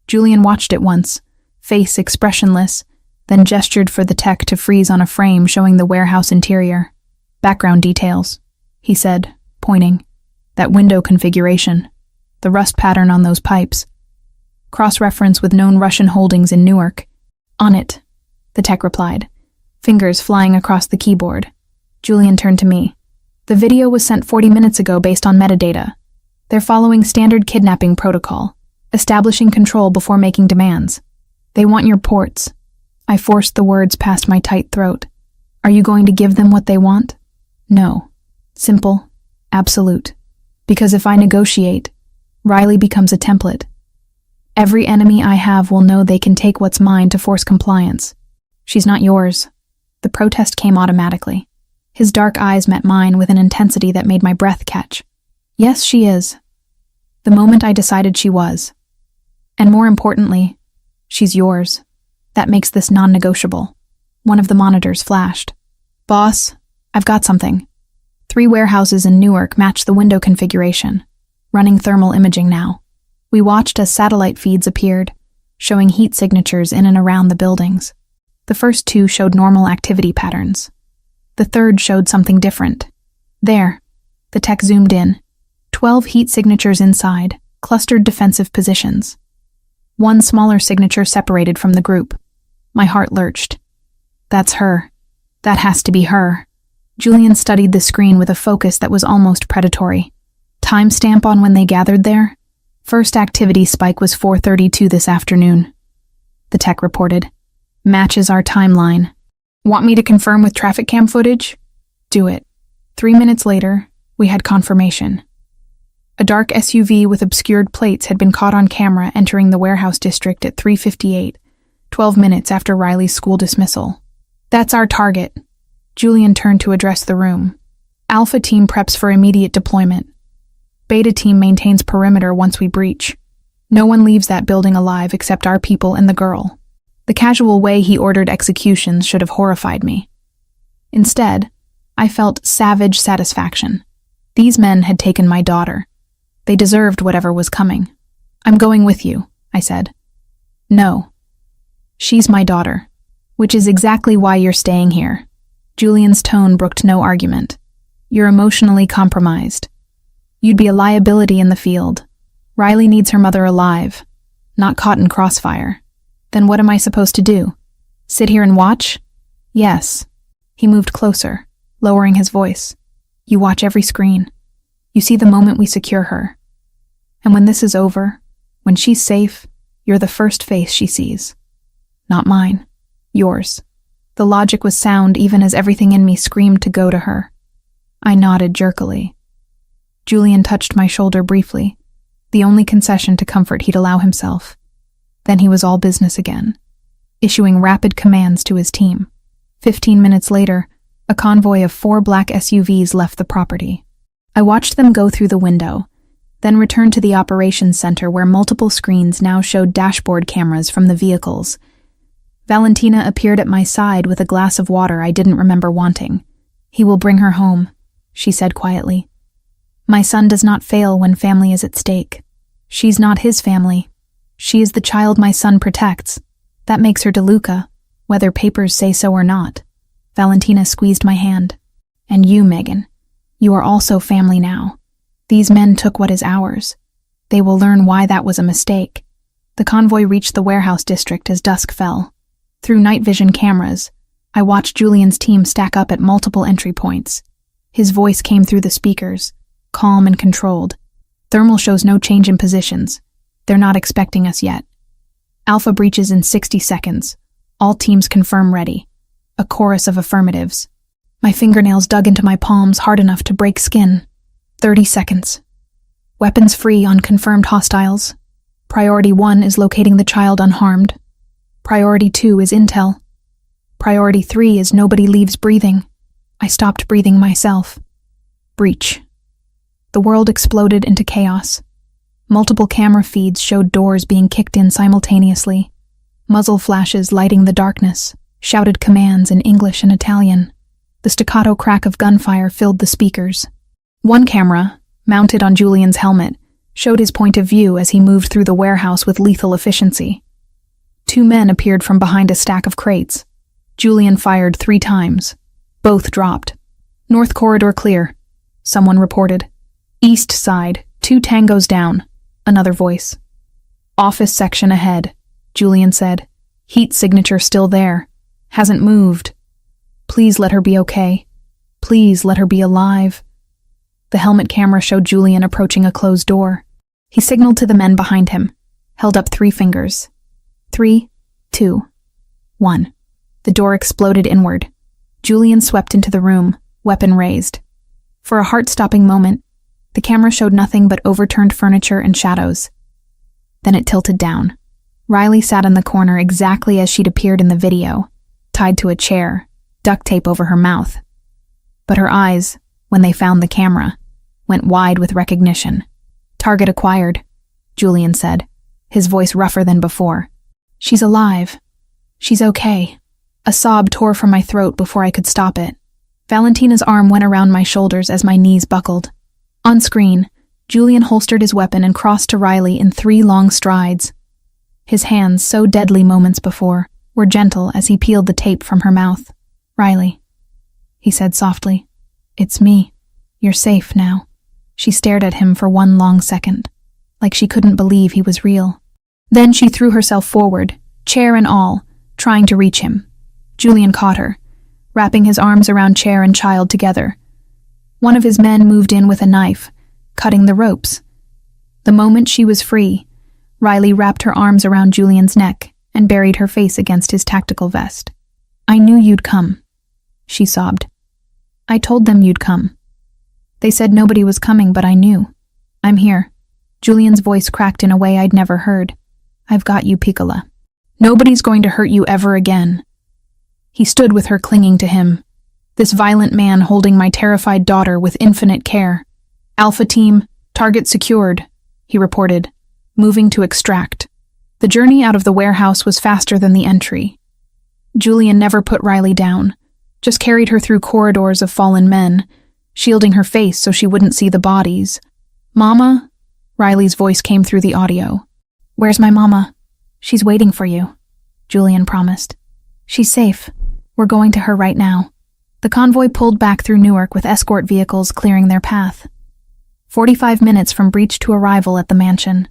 Julian watched it once, face expressionless, then gestured for the tech to freeze on a frame showing the warehouse interior. Background details, he said, pointing. That window configuration. The rust pattern on those pipes. Cross-reference with known Russian holdings in Newark. On it, the tech replied, fingers flying across the keyboard. Julian turned to me. The video was sent 40 minutes ago based on metadata. They're following standard kidnapping protocol, establishing control before making demands. They want your ports. I forced the words past my tight throat. Are you going to give them what they want? No. Simple. Absolute. Because if I negotiate, Riley becomes a template. Every enemy I have will know they can take what's mine to force compliance. She's not yours. The protest came automatically. His dark eyes met mine with an intensity that made my breath catch. Yes, she is. The moment I decided she was. And more importantly, she's yours. That makes this non-negotiable. One of the monitors flashed. Boss, I've got something. 3 warehouses in Newark match the window configuration. Running thermal imaging now. We watched as satellite feeds appeared, showing heat signatures in and around the buildings. The first 2 showed normal activity patterns. The third showed something different. There, the tech zoomed in. 12 heat signatures inside, clustered defensive positions. One smaller signature separated from the group. My heart lurched. That's her. That has to be her. Julian studied the screen with a focus that was almost predatory. Timestamp on when they gathered there? First activity spike was 4:32 this afternoon. The tech reported. Matches our timeline. Want me to confirm with traffic cam footage? Do it. 3 minutes later, we had confirmation. A dark SUV with obscured plates had been caught on camera entering the warehouse district at 3:58, 12 minutes after Riley's school dismissal. That's our target. Julian turned to address the room. Alpha team preps for immediate deployment. Beta team maintains perimeter once we breach. No one leaves that building alive except our people and the girl. The casual way he ordered executions should have horrified me. Instead, I felt savage satisfaction. These men had taken my daughter. They deserved whatever was coming. I'm going with you, I said. No. She's my daughter, which is exactly why you're staying here. Julian's tone brooked no argument. You're emotionally compromised. You'd be a liability in the field. Riley needs her mother alive, not caught in crossfire. Then what am I supposed to do? Sit here and watch? Yes. He moved closer, lowering his voice. You watch every screen. You see the moment we secure her. And when this is over, when she's safe, you're the first face she sees. Not mine. Yours. The logic was sound even as everything in me screamed to go to her. I nodded jerkily. Julian touched my shoulder briefly, the only concession to comfort he'd allow himself. Then he was all business again, issuing rapid commands to his team. 15 minutes later, a convoy of 4 black SUVs left the property. I watched them go through the window, then returned to the operations center where multiple screens now showed dashboard cameras from the vehicles. Valentina appeared at my side with a glass of water I didn't remember wanting. He will bring her home, she said quietly. My son does not fail when family is at stake. She's not his family. She is the child my son protects. That makes her DeLuca, whether papers say so or not. Valentina squeezed my hand. And you, Megan, you are also family now. These men took what is ours. They will learn why that was a mistake. The convoy reached the warehouse district as dusk fell. Through night vision cameras, I watched Julian's team stack up at multiple entry points. His voice came through the speakers, calm and controlled. Thermal shows no change in positions. They're not expecting us yet. Alpha breaches in 60 seconds. All teams confirm ready. A chorus of affirmatives. My fingernails dug into my palms hard enough to break skin. 30 seconds. Weapons free on confirmed hostiles. Priority 1 is locating the child unharmed. Priority 2 is intel. Priority 3 is nobody leaves breathing. I stopped breathing myself. Breach. The world exploded into chaos. Multiple camera feeds showed doors being kicked in simultaneously. Muzzle flashes lighting the darkness, shouted commands in English and Italian. The staccato crack of gunfire filled the speakers. One camera, mounted on Julian's helmet, showed his point of view as he moved through the warehouse with lethal efficiency. 2 men appeared from behind a stack of crates. Julian fired 3 times. Both dropped. North corridor clear, someone reported. East side, 2 tangos down, another voice. Office section ahead, Julian said. Heat signature still there. Hasn't moved. Please let her be okay. Please let her be alive. The helmet camera showed Julian approaching a closed door. He signaled to the men behind him, held up 3 fingers. 3, 2, 1. The door exploded inward. Julian swept into the room, weapon raised. For a heart-stopping moment, the camera showed nothing but overturned furniture and shadows. Then it tilted down. Riley sat in the corner exactly as she'd appeared in the video, tied to a chair, duct tape over her mouth. But her eyes, when they found the camera, went wide with recognition. Target acquired, Julian said, his voice rougher than before. She's alive. She's okay. A sob tore from my throat before I could stop it. Valentina's arm went around my shoulders as my knees buckled. On screen, Julian holstered his weapon and crossed to Riley in 3 long strides. His hands, so deadly moments before, were gentle as he peeled the tape from her mouth. Riley, he said softly. It's me. You're safe now. She stared at him for 1 long second, like she couldn't believe he was real. Then she threw herself forward, chair and all, trying to reach him. Julian caught her, wrapping his arms around chair and child together. One of his men moved in with a knife, cutting the ropes. The moment she was free, Riley wrapped her arms around Julian's neck and buried her face against his tactical vest. I knew you'd come, she sobbed. I told them you'd come. They said nobody was coming, but I knew. I'm here. Julian's voice cracked in a way I'd never heard. I've got you, Piccola. Nobody's going to hurt you ever again. He stood with her clinging to him. This violent man holding my terrified daughter with infinite care. Alpha team, target secured, he reported, moving to extract. The journey out of the warehouse was faster than the entry. Julian never put Riley down, just carried her through corridors of fallen men, shielding her face so she wouldn't see the bodies. Mama? Riley's voice came through the audio. Where's my mama? She's waiting for you, Julian promised. She's safe. We're going to her right now. The convoy pulled back through Newark with escort vehicles clearing their path. 45 minutes from breach to arrival at the mansion.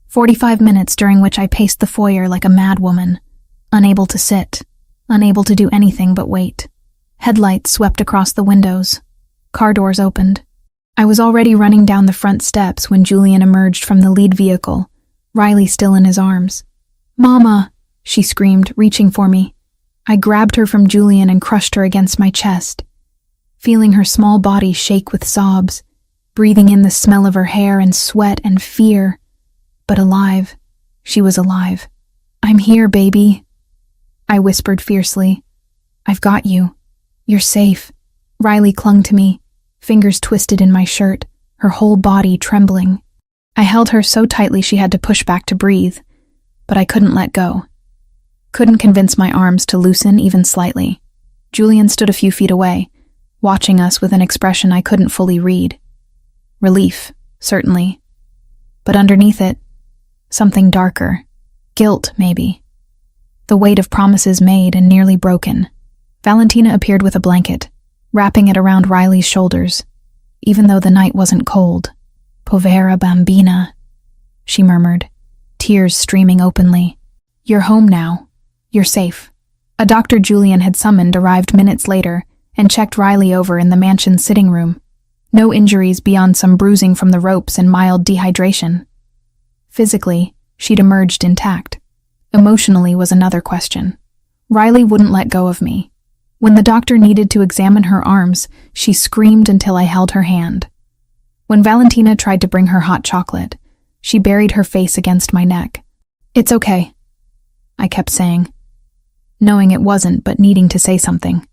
45 minutes during which I paced the foyer like a mad woman, unable to sit, unable to do anything but wait. Headlights swept across the windows. Car doors opened. I was already running down the front steps when Julian emerged from the lead vehicle, Riley still in his arms. "Mama!" she screamed, reaching for me. I grabbed her from Julian and crushed her against my chest, feeling her small body shake with sobs, breathing in the smell of her hair and sweat and fear. But alive. She was alive. "I'm here, baby," I whispered fiercely. "I've got you. You're safe." Riley clung to me, fingers twisted in my shirt, her whole body trembling. I held her so tightly she had to push back to breathe, but I couldn't let go. Couldn't convince my arms to loosen even slightly. Julian stood a few feet away, watching us with an expression I couldn't fully read. Relief, certainly. But underneath it, something darker. Guilt, maybe. The weight of promises made and nearly broken. Valentina appeared with a blanket, wrapping it around Riley's shoulders, even though the night wasn't cold. "Povera bambina," she murmured, tears streaming openly. "You're home now. You're safe." A doctor Julian had summoned arrived minutes later and checked Riley over in the mansion's sitting room. No injuries beyond some bruising from the ropes and mild dehydration. Physically, she'd emerged intact. Emotionally was another question. Riley wouldn't let go of me. When the doctor needed to examine her arms, she screamed until I held her hand. When Valentina tried to bring her hot chocolate, she buried her face against my neck. "It's okay," I kept saying, knowing it wasn't but needing to say something.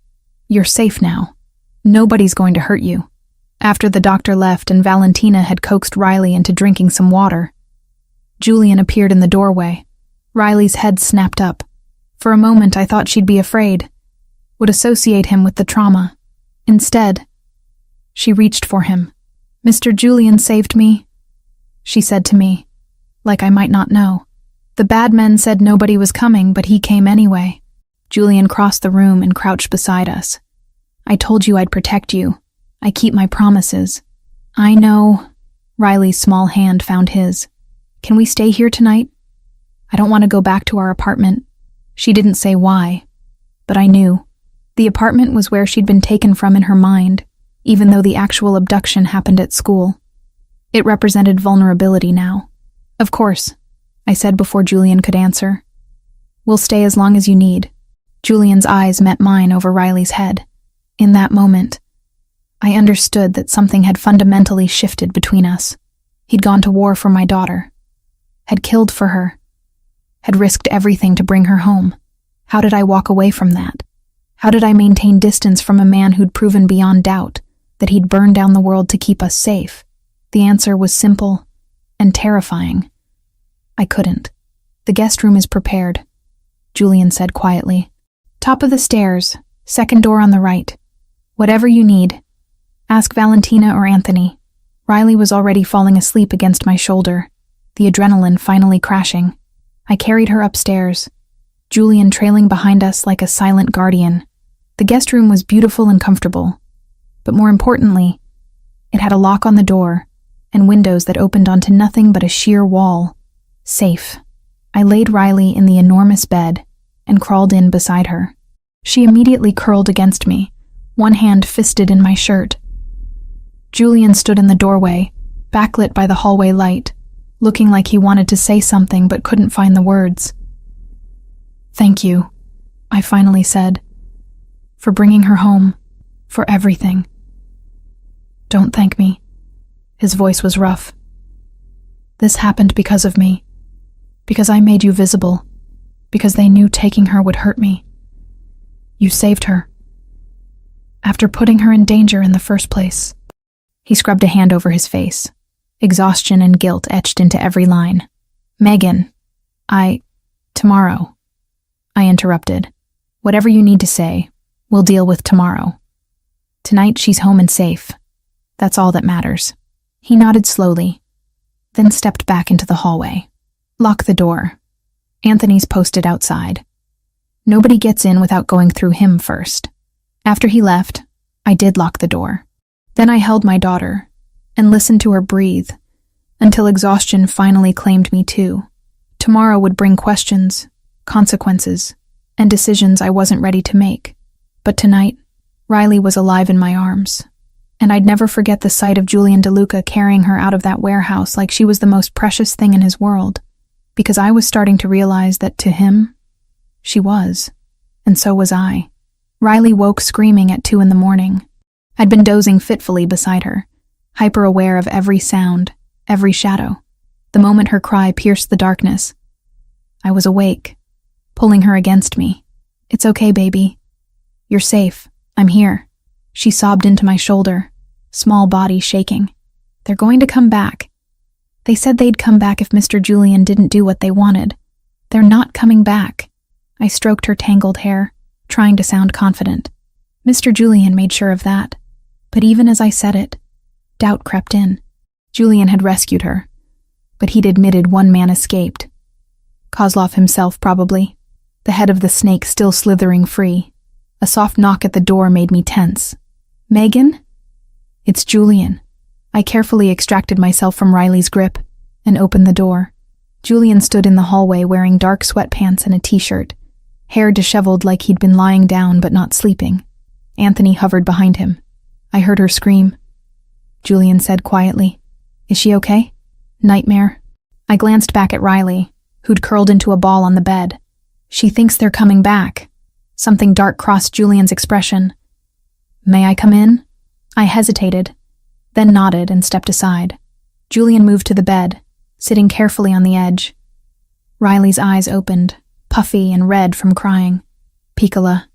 "You're safe now. Nobody's going to hurt you." After the doctor left and Valentina had coaxed Riley into drinking some water, Julian appeared in the doorway. Riley's head snapped up. For a moment I thought she'd be afraid, would associate him with the trauma. Instead, she reached for him. "Mr. Julian saved me," she said to me, like I might not know. "The bad men said nobody was coming, but he came anyway." Julian crossed the room and crouched beside us. "I told you I'd protect you. I keep my promises." "I know." Riley's small hand found his. "Can we stay here tonight? I don't want to go back to our apartment." She didn't say why, but I knew. The apartment was where she'd been taken from in her mind, even though the actual abduction happened at school. It represented vulnerability now. "Of course," I said before Julian could answer. "We'll stay as long as you need." Julian's eyes met mine over Riley's head. In that moment, I understood that something had fundamentally shifted between us. He'd gone to war for my daughter, had killed for her, had risked everything to bring her home. How did I walk away from that? How did I maintain distance from a man who'd proven beyond doubt that he'd burn down the world to keep us safe? The answer was simple and terrifying. I couldn't. "The guest room is prepared," Julian said quietly. "Top of the stairs, second door on the right. Whatever you need. Ask Valentina or Anthony." Riley was already falling asleep against my shoulder, the adrenaline finally crashing. I carried her upstairs, Julian trailing behind us like a silent guardian. The guest room was beautiful and comfortable, but more importantly, it had a lock on the door and windows that opened onto nothing but a sheer wall. Safe. I laid Riley in the enormous bed and crawled in beside her. She immediately curled against me, one hand fisted in my shirt. Julian stood in the doorway, backlit by the hallway light, looking like he wanted to say something but couldn't find the words. "Thank you," I finally said, "for bringing her home, for everything." "Don't thank me." His voice was rough. "This happened because of me, because I made you visible, because they knew taking her would hurt me. You saved her. After putting her in danger in the first place." He scrubbed a hand over his face, exhaustion and guilt etched into every line. "Megan, tomorrow," I interrupted. "Whatever you need to say, we'll deal with tomorrow. Tonight she's home and safe. That's all that matters." He nodded slowly, then stepped back into the hallway. "Lock the door. Anthony's posted outside. Nobody gets in without going through him first." After he left, I did lock the door. Then I held my daughter and listened to her breathe until exhaustion finally claimed me too. Tomorrow would bring questions, consequences, and decisions I wasn't ready to make. But tonight, Riley was alive in my arms, and I'd never forget the sight of Julian DeLuca carrying her out of that warehouse like she was the most precious thing in his world, because I was starting to realize that to him, she was, and so was I. Riley woke screaming at 2 a.m. I'd been dozing fitfully beside her, hyper-aware of every sound, every shadow. The moment her cry pierced the darkness, I was awake, pulling her against me. "It's okay, baby. You're safe. I'm here." She sobbed into my shoulder, small body shaking. "They're going to come back. They said they'd come back if Mr. Julian didn't do what they wanted. They're not coming back." I stroked her tangled hair, trying to sound confident. Mr. Julian made sure of that. But even as I said it, doubt crept in. Julian had rescued her, but he'd admitted one man escaped. Kozlov himself, probably. The head of the snake still slithering free. A soft knock at the door made me tense. "Megan?" "It's Julian." I carefully extracted myself from Riley's grip and opened the door. Julian stood in the hallway wearing dark sweatpants and a t-shirt, hair disheveled like he'd been lying down but not sleeping. Anthony hovered behind him. I heard her scream. Julian said quietly, "Is she okay?" "Nightmare." I glanced back at Riley, who'd curled into a ball on the bed. "She thinks they're coming back." Something dark crossed Julian's expression. "May I come in?" I hesitated, then nodded and stepped aside. Julian moved to the bed, sitting carefully on the edge. Riley's eyes opened, puffy and red from crying. "Piccola,"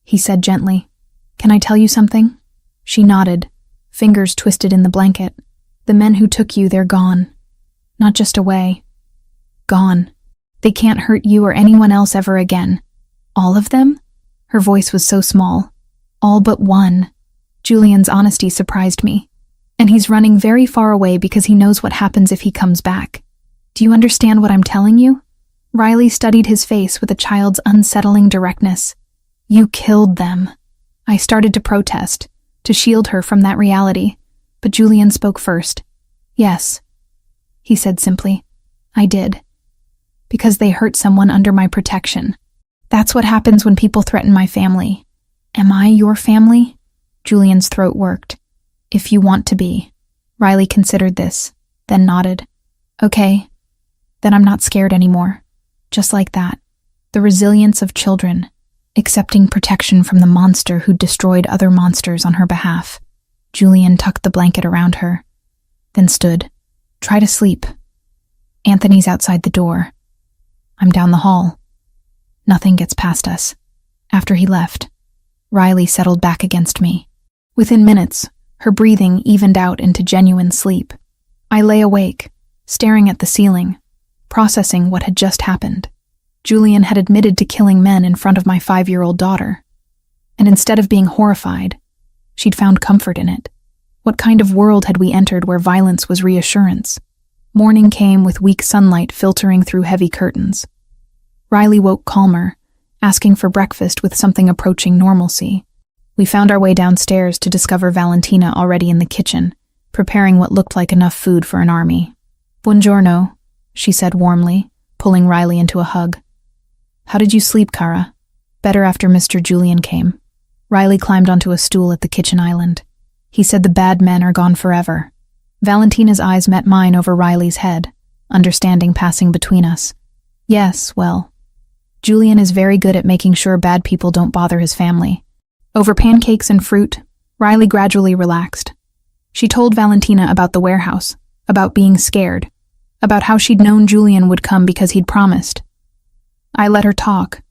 he said gently. "Can I tell you something?" She nodded, fingers twisted in the blanket. "The men who took you, they're gone. Not just away. Gone. They can't hurt you or anyone else ever again." "All of them?" Her voice was so small. "All but one." Julian's honesty surprised me. "And he's running very far away because he knows what happens if he comes back. Do you understand what I'm telling you?" Riley studied his face with a child's unsettling directness. "You killed them." I started to protest, to shield her from that reality, but Julian spoke first. "Yes," he said simply. "I did. Because they hurt someone under my protection. That's what happens when people threaten my family." "Am I your family?" Julian's throat worked. "If you want to be." Riley considered this, then nodded. "Okay, then I'm not scared anymore." Just like that. The resilience of children, accepting protection from the monster who destroyed other monsters on her behalf. Julian tucked the blanket around her, then stood. "Try to sleep. Anthony's outside the door. I'm down the hall. Nothing gets past us." After he left, Riley settled back against me. Within minutes, her breathing evened out into genuine sleep. I lay awake, staring at the ceiling, processing what had just happened. Julian had admitted to killing men in front of my 5-year-old daughter. And instead of being horrified, she'd found comfort in it. What kind of world had we entered where violence was reassurance? Morning came with weak sunlight filtering through heavy curtains. Riley woke calmer, asking for breakfast with something approaching normalcy. We found our way downstairs to discover Valentina already in the kitchen, preparing what looked like enough food for an army. "Buongiorno," she said warmly, pulling Riley into a hug. "How did you sleep, Cara?" "Better after Mr. Julian came." Riley climbed onto a stool at the kitchen island. "He said the bad men are gone forever." Valentina's eyes met mine over Riley's head, understanding passing between us. "Yes, well, Julian is very good at making sure bad people don't bother his family." Over pancakes and fruit, Riley gradually relaxed. She told Valentina about the warehouse, about being scared, about how she'd known Julian would come because he'd promised. I let her talk,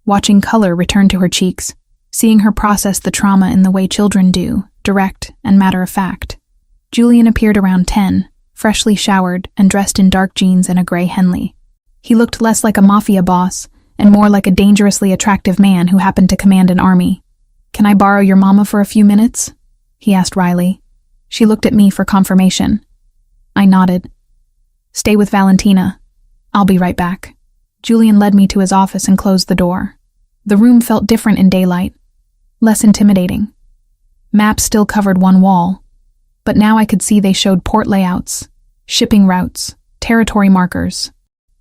watching color return to her cheeks, seeing her process the trauma in the way children do, direct and matter-of-fact. Julian appeared around 10, freshly showered and dressed in dark jeans and a gray Henley. He looked less like a mafia boss and more like a dangerously attractive man who happened to command an army. "Can I borrow your mama for a few minutes?" he asked Riley. She looked at me for confirmation. I nodded. "Stay with Valentina. I'll be right back." Julian led me to his office and closed the door. The room felt different in daylight, less intimidating. Maps still covered one wall, but now I could see they showed port layouts, shipping routes, territory markers.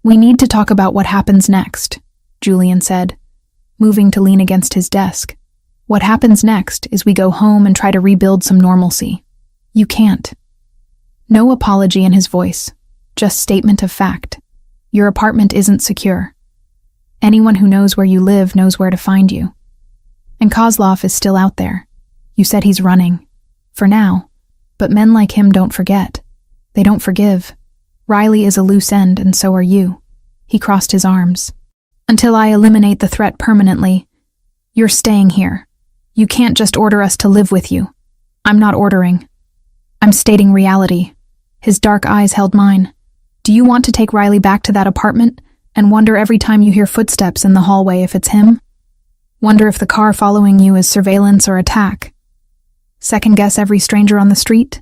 "We need to talk about what happens next," Julian said, moving to lean against his desk. What happens next is we go home and try to rebuild some normalcy. You can't. No apology in his voice, just statement of fact. Your apartment isn't secure. Anyone who knows where you live knows where to find you. And Kozlov is still out there. You said he's running. For now. But men like him don't forget. They don't forgive. Riley is a loose end, and so are you. He crossed his arms. Until I eliminate the threat permanently, you're staying here. You can't just order us to live with you. I'm not ordering. I'm stating reality. His dark eyes held mine. Do you want to take Riley back to that apartment and wonder every time you hear footsteps in the hallway if it's him? Wonder if the car following you is surveillance or attack? Second guess every stranger on the street?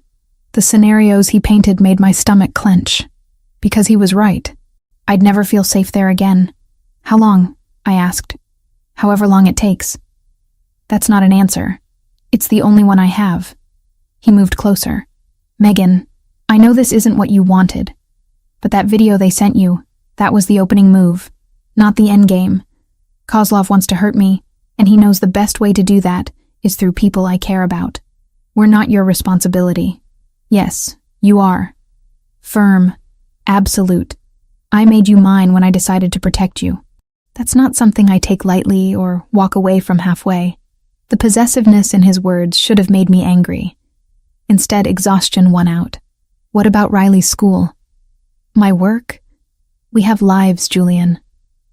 The scenarios he painted made my stomach clench. Because he was right. I'd never feel safe there again. How long? I asked. However long it takes. That's not an answer. It's the only one I have. He moved closer. Megan, I know this isn't what you wanted. But that video they sent you, that was the opening move, not the end game. Kozlov wants to hurt me, and he knows the best way to do that is through people I care about. We're not your responsibility. Yes, you are. Firm. Absolute. I made you mine when I decided to protect you. That's not something I take lightly or walk away from halfway. The possessiveness in his words should have made me angry. Instead, exhaustion won out. What about Riley's school? My work? We have lives, Julian.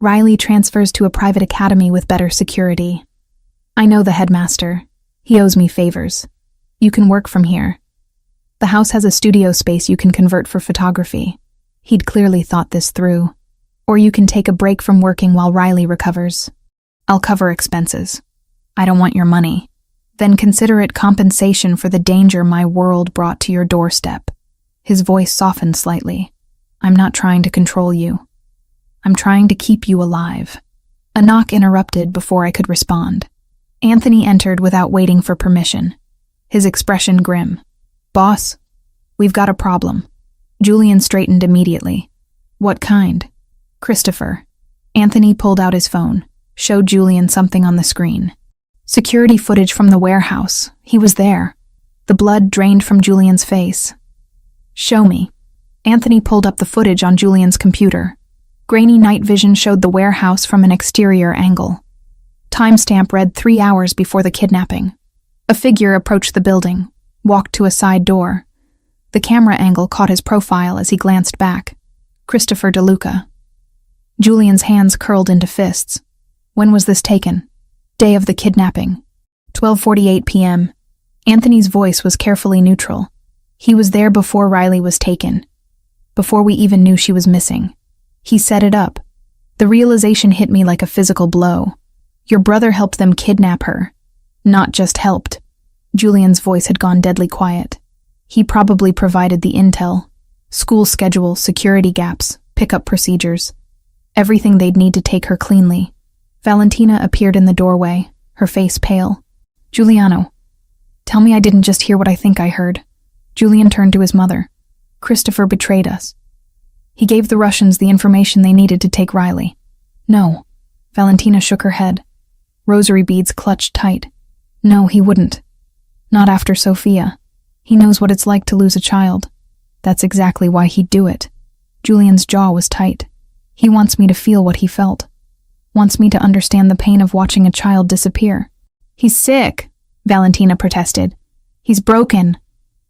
Riley transfers to a private academy with better security. I know the headmaster. He owes me favors. You can work from here. The house has a studio space you can convert for photography. He'd clearly thought this through. Or you can take a break from working while Riley recovers. I'll cover expenses. I don't want your money. Then consider it compensation for the danger my world brought to your doorstep. His voice softened slightly. I'm not trying to control you. I'm trying to keep you alive. A knock interrupted before I could respond. Anthony entered without waiting for permission. His expression grim. Boss, we've got a problem. Julian straightened immediately. What kind? Christopher. Anthony pulled out his phone, showed Julian something on the screen. Security footage from the warehouse. He was there. The blood drained from Julian's face. Show me. Anthony pulled up the footage on Julian's computer. Grainy night vision showed the warehouse from an exterior angle. Timestamp read 3 hours before the kidnapping. A figure approached the building, walked to a side door. The camera angle caught his profile as he glanced back. Christopher DeLuca. Julian's hands curled into fists. When was this taken? Day of the kidnapping. 12:48 p.m. Anthony's voice was carefully neutral. He was there before Riley was taken. Before we even knew she was missing. He set it up. The realization hit me like a physical blow. Your brother helped them kidnap her. Not just helped. Julian's voice had gone deadly quiet. He probably provided the intel. School schedule, security gaps, pickup procedures. Everything they'd need to take her cleanly. Valentina appeared in the doorway, her face pale. Giuliano, tell me I didn't just hear what I think I heard. Julian turned to his mother. Christopher betrayed us. He gave the Russians the information they needed to take Riley. No. Valentina shook her head. Rosary beads clutched tight. No, he wouldn't. Not after Sophia. He knows what it's like to lose a child. That's exactly why he'd do it. Julian's jaw was tight. He wants me to feel what he felt. Wants me to understand the pain of watching a child disappear. He's sick, Valentina protested. He's broken.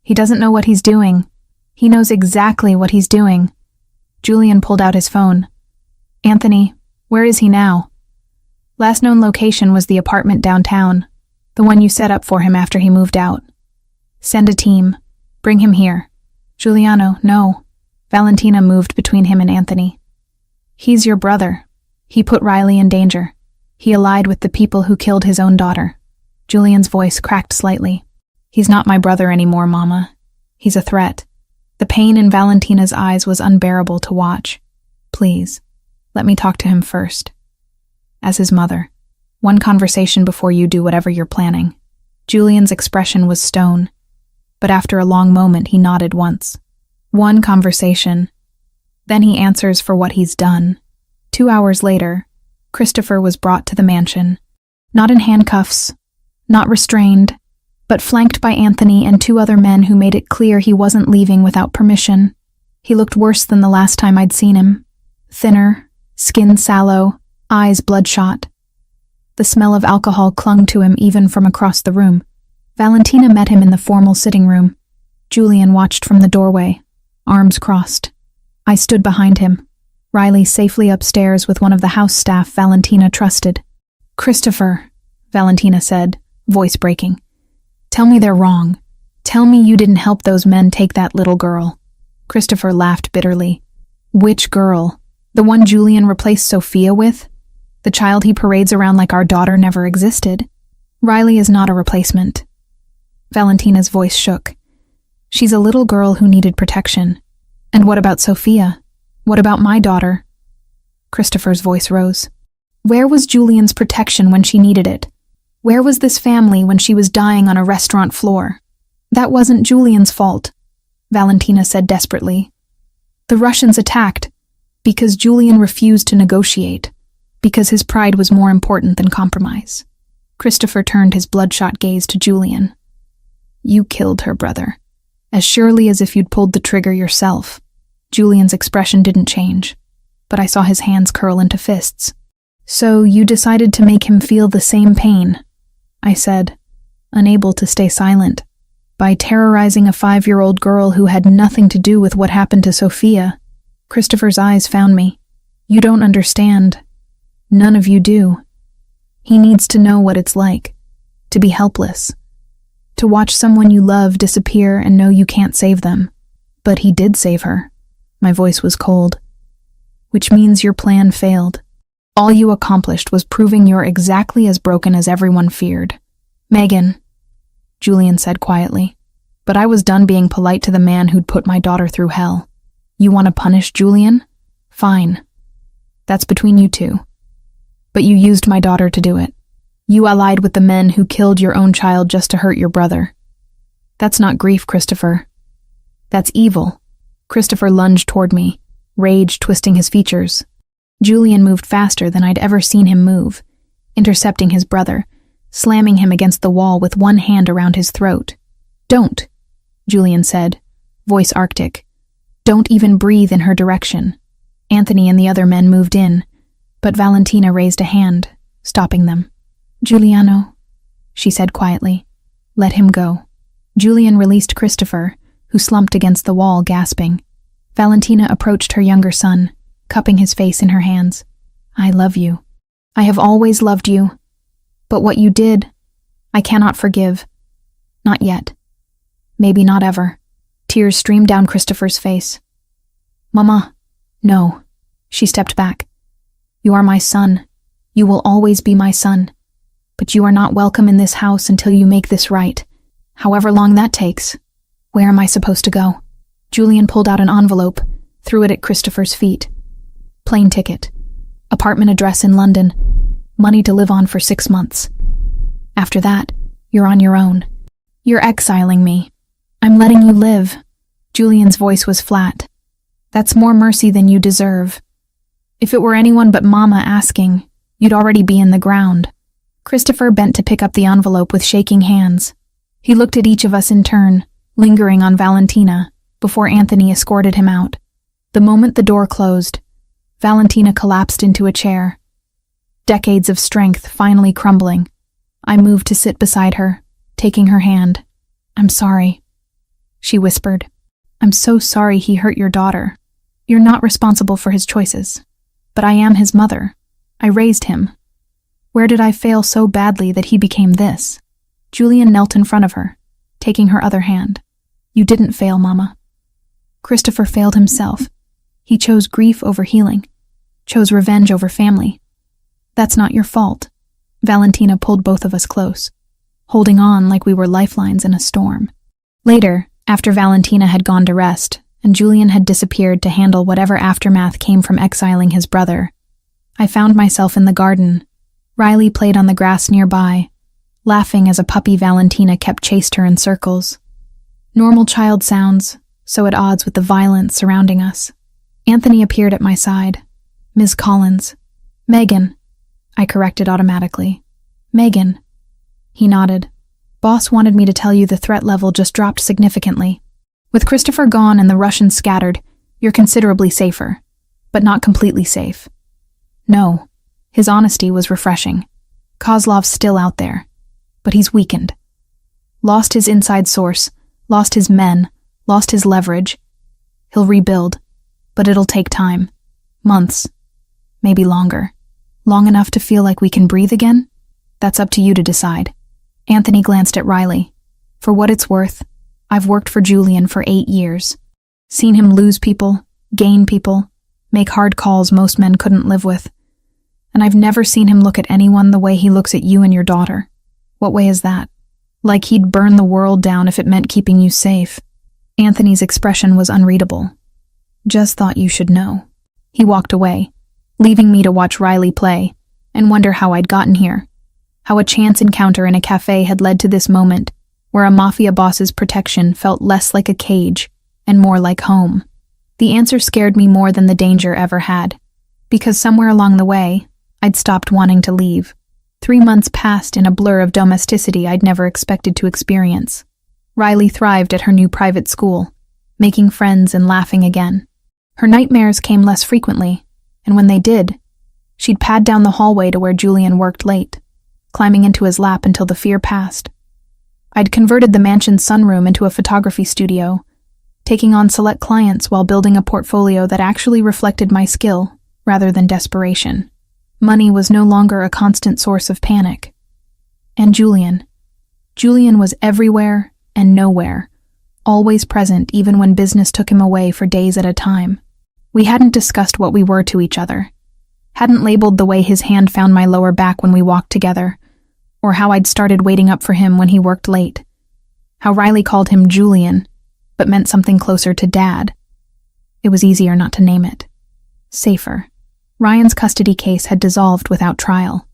He doesn't know what he's doing. He knows exactly what he's doing. Julian pulled out his phone. Anthony, where is he now? Last known location was the apartment downtown, the one you set up for him after he moved out. Send a team. Bring him here. Giuliano, no. Valentina moved between him and Anthony. He's your brother. He put Riley in danger. He allied with the people who killed his own daughter. Julian's voice cracked slightly. He's not my brother anymore, Mama. He's a threat. The pain in Valentina's eyes was unbearable to watch. Please, let me talk to him first. As his mother. One conversation before you do whatever you're planning. Julian's expression was stone. But after a long moment, he nodded once. One conversation. Then he answers for what he's done. 2 hours later, Christopher was brought to the mansion. Not in handcuffs, not restrained, but flanked by Anthony and two other men who made it clear he wasn't leaving without permission. He looked worse than the last time I'd seen him. Thinner, skin sallow, eyes bloodshot. The smell of alcohol clung to him even from across the room. Valentina met him in the formal sitting room. Julian watched from the doorway, arms crossed. I stood behind him, Riley safely upstairs with one of the house staff Valentina trusted. "Christopher," Valentina said, voice breaking. "Tell me they're wrong. Tell me you didn't help those men take that little girl." Christopher laughed bitterly. "Which girl? The one Julian replaced Sophia with? The child he parades around like our daughter never existed? Riley is not a replacement." Valentina's voice shook. "She's a little girl who needed protection. And what about Sophia? What about my daughter?" Christopher's voice rose. "Where was Julian's protection when she needed it? Where was this family when she was dying on a restaurant floor? That wasn't Julian's fault," Valentina said desperately. "The Russians attacked because Julian refused to negotiate, because his pride was more important than compromise." Christopher turned his bloodshot gaze to Julian. "You killed her, brother. As surely as if you'd pulled the trigger yourself." Julian's expression didn't change, but I saw his hands curl into fists. "So you decided to make him feel the same pain," I said, unable to stay silent, "by terrorizing a 5-year-old girl who had nothing to do with what happened to Sophia." Christopher's eyes found me. "You don't understand. None of you do. He needs to know what it's like, to be helpless, to watch someone you love disappear and know you can't save them. But he did save her." My voice was cold. "Which means your plan failed. All you accomplished was proving you're exactly as broken as everyone feared." "Megan," Julian said quietly, "but I was done being polite to the man who'd put my daughter through hell. You want to punish Julian? Fine. That's between you two. But you used my daughter to do it. You allied with the men who killed your own child just to hurt your brother. That's not grief, Christopher. That's evil." Christopher lunged toward me, rage twisting his features. Julian moved faster than I'd ever seen him move, intercepting his brother, slamming him against the wall with one hand around his throat. "Don't," Julian said, voice arctic. "Don't even breathe in her direction." Anthony and the other men moved in, but Valentina raised a hand, stopping them. "Giuliano," she said quietly. "Let him go." Julian released Christopher, who slumped against the wall, gasping. Valentina approached her younger son, cupping his face in her hands. "I love you. I have always loved you. But what you did, I cannot forgive. Not yet. Maybe not ever." Tears streamed down Christopher's face. "Mama, no." She stepped back. "You are my son. You will always be my son. But you are not welcome in this house until you make this right, however long that takes. Where am I supposed to go?" Julian pulled out an envelope, threw it at Christopher's feet. "Plane ticket. Apartment address in London. Money to live on for 6 months. After that, you're on your own. You're exiling me. I'm letting you live." Julian's voice was flat. "That's more mercy than you deserve. If it were anyone but Mama asking, you'd already be in the ground." Christopher bent to pick up the envelope with shaking hands. He looked at each of us in turn, lingering on Valentina, before Anthony escorted him out. The moment the door closed, Valentina collapsed into a chair. Decades of strength finally crumbling. I moved to sit beside her, taking her hand. "I'm sorry," she whispered. "I'm so sorry he hurt your daughter. You're not responsible for his choices. But I am his mother. I raised him. Where did I fail so badly that he became this?" Julian knelt in front of her, taking her other hand. "You didn't fail, Mama. Christopher failed himself. He chose grief over healing, chose revenge over family. That's not your fault." Valentina pulled both of us close, holding on like we were lifelines in a storm. Later, after Valentina had gone to rest, and Julian had disappeared to handle whatever aftermath came from exiling his brother, I found myself in the garden. Riley played on the grass nearby, laughing as a puppy Valentina kept chased her in circles. Normal child sounds, so at odds with the violence surrounding us. Anthony appeared at my side. "Ms. Collins." "Megan," I corrected automatically. "Megan." He nodded. Boss wanted me to tell you the threat level just dropped significantly. With Christopher gone and the Russians scattered, you're considerably safer, but not completely safe. No, his honesty was refreshing. Kozlov's still out there, but he's weakened. Lost his inside source, lost his men, lost his leverage. He'll rebuild, but it'll take time. Months, maybe longer. Long enough to feel like we can breathe again? That's up to you to decide. Anthony glanced at Riley. For what it's worth, I've worked for Julian for 8 years. Seen him lose people, gain people, make hard calls most men couldn't live with. And I've never seen him look at anyone the way he looks at you and your daughter. What way is that? Like he'd burn the world down if it meant keeping you safe. Anthony's expression was unreadable. Just thought you should know. He walked away, leaving me to watch Riley play and wonder how I'd gotten here. How a chance encounter in a cafe had led to this moment, where a mafia boss's protection felt less like a cage and more like home. The answer scared me more than the danger ever had, because somewhere along the way, I'd stopped wanting to leave. 3 months passed in a blur of domesticity I'd never expected to experience. Riley thrived at her new private school, making friends and laughing again. Her nightmares came less frequently, and when they did, she'd pad down the hallway to where Julian worked late, climbing into his lap until the fear passed. I'd converted the mansion's sunroom into a photography studio, taking on select clients while building a portfolio that actually reflected my skill rather than desperation. Money was no longer a constant source of panic. And Julian. Julian was everywhere and nowhere, always present even when business took him away for days at a time. We hadn't discussed what we were to each other, hadn't labeled the way his hand found my lower back when we walked together, or how I'd started waiting up for him when he worked late, how Riley called him Julian, but meant something closer to Dad. It was easier not to name it. Safer. Ryan's custody case had dissolved without trial.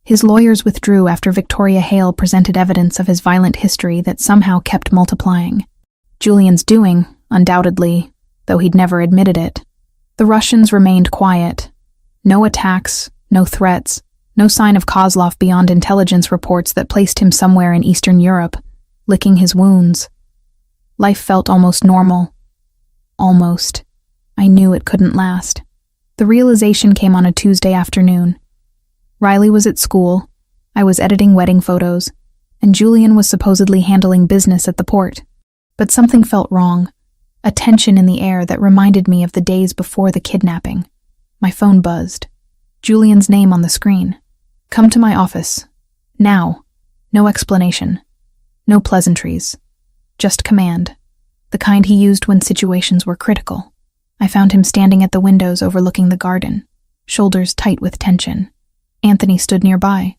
His lawyers withdrew after Victoria Hale presented evidence of his violent history that somehow kept multiplying. Julian's doing, undoubtedly, though he'd never admitted it. The Russians remained quiet. No attacks, no threats, no sign of Kozlov beyond intelligence reports that placed him somewhere in Eastern Europe, licking his wounds. Life felt almost normal. Almost. I knew it couldn't last. The realization came on a Tuesday afternoon. Riley was at school, I was editing wedding photos, and Julian was supposedly handling business at the port. But something felt wrong, a tension in the air that reminded me of the days before the kidnapping. My phone buzzed. Julian's name on the screen. Come to my office. Now. No explanation. No pleasantries. Just command. The kind he used when situations were critical. I found him standing at the windows overlooking the garden, shoulders tight with tension. Anthony stood nearby,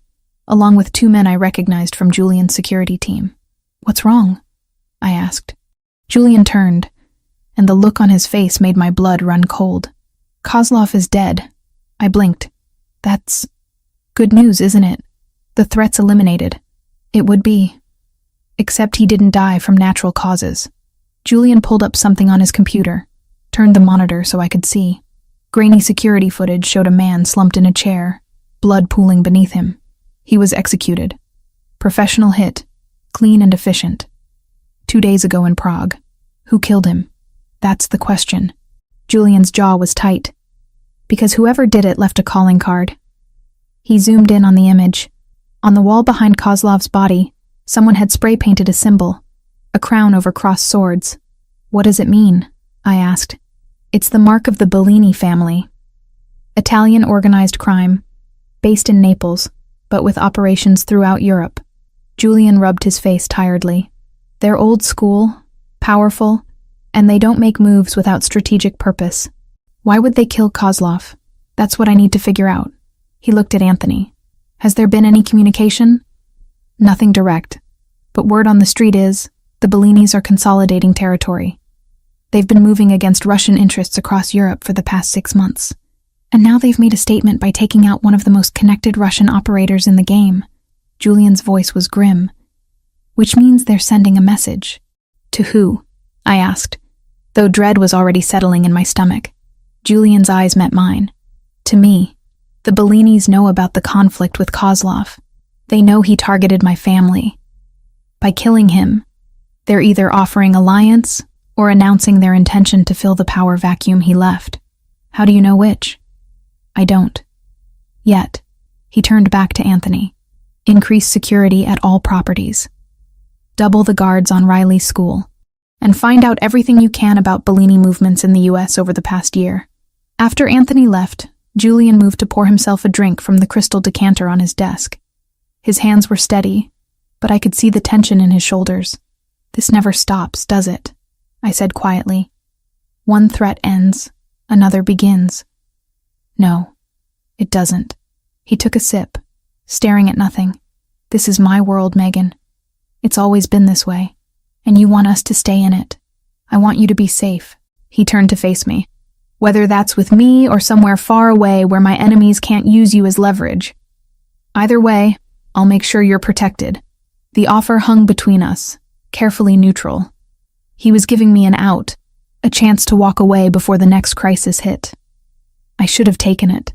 along with 2 men I recognized from Julian's security team. What's wrong? I asked. Julian turned, and the look on his face made my blood run cold. Kozlov is dead. I blinked. That's good news, isn't it? The threat's eliminated. It would be. Except he didn't die from natural causes. Julian pulled up something on his computer, turned the monitor so I could see. Grainy security footage showed a man slumped in a chair, blood pooling beneath him. He was executed. Professional hit, clean and efficient. 2 days ago in Prague. Who killed him? That's the question. Julian's jaw was tight, because whoever did it left a calling card. He zoomed in on the image. On the wall behind Kozlov's body, someone had spray-painted a symbol, a crown over crossed swords. What does it mean? I asked. It's the mark of the Bellini family. Italian organized crime, based in Naples, but with operations throughout Europe. Julian rubbed his face tiredly. They're old school, powerful, and they don't make moves without strategic purpose. Why would they kill Kozlov? That's what I need to figure out. He looked at Anthony. Has there been any communication? Nothing direct, but word on the street is the Bellinis are consolidating territory. They've been moving against Russian interests across Europe for the past 6 months. And now they've made a statement by taking out one of the most connected Russian operators in the game. Julian's voice was grim. Which means they're sending a message. To who? I asked, though dread was already settling in my stomach. Julian's eyes met mine. To me. The Bellinis know about the conflict with Kozlov. They know he targeted my family. By killing him, they're either offering alliance or announcing their intention to fill the power vacuum he left. How do you know which? I don't. Yet. He turned back to Anthony. Increase security at all properties. Double the guards on Riley's school. And find out everything you can about Bellini movements in the US over the past year. After Anthony left, Julian moved to pour himself a drink from the crystal decanter on his desk. His hands were steady, but I could see the tension in his shoulders. This never stops, does it? I said quietly. One threat ends, another begins. No, it doesn't. He took a sip, staring at nothing. This is my world, Megan. It's always been this way, and you want us to stay in it. I want you to be safe. He turned to face me. Whether that's with me or somewhere far away where my enemies can't use you as leverage. Either way, I'll make sure you're protected. The offer hung between us, carefully neutral. He was giving me an out, a chance to walk away before the next crisis hit. I should have taken it.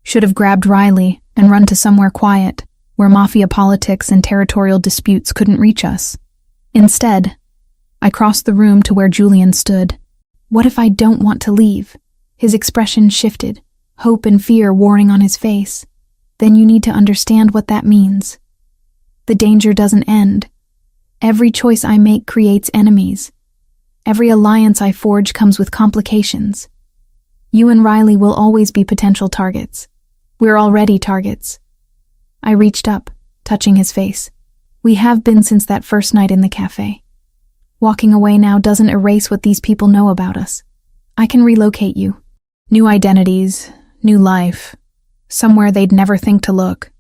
Should have grabbed Riley and run to somewhere quiet, where mafia politics and territorial disputes couldn't reach us. Instead, I crossed the room to where Julian stood. What if I don't want to leave? His expression shifted, hope and fear warring on his face. Then you need to understand what that means. The danger doesn't end. Every choice I make creates enemies. Every alliance I forge comes with complications. You and Riley will always be potential targets. We're already targets. I reached up, touching his face. We have been since that first night in the cafe. Walking away now doesn't erase what these people know about us. I can relocate you. New identities, new life. Somewhere they'd never think to look.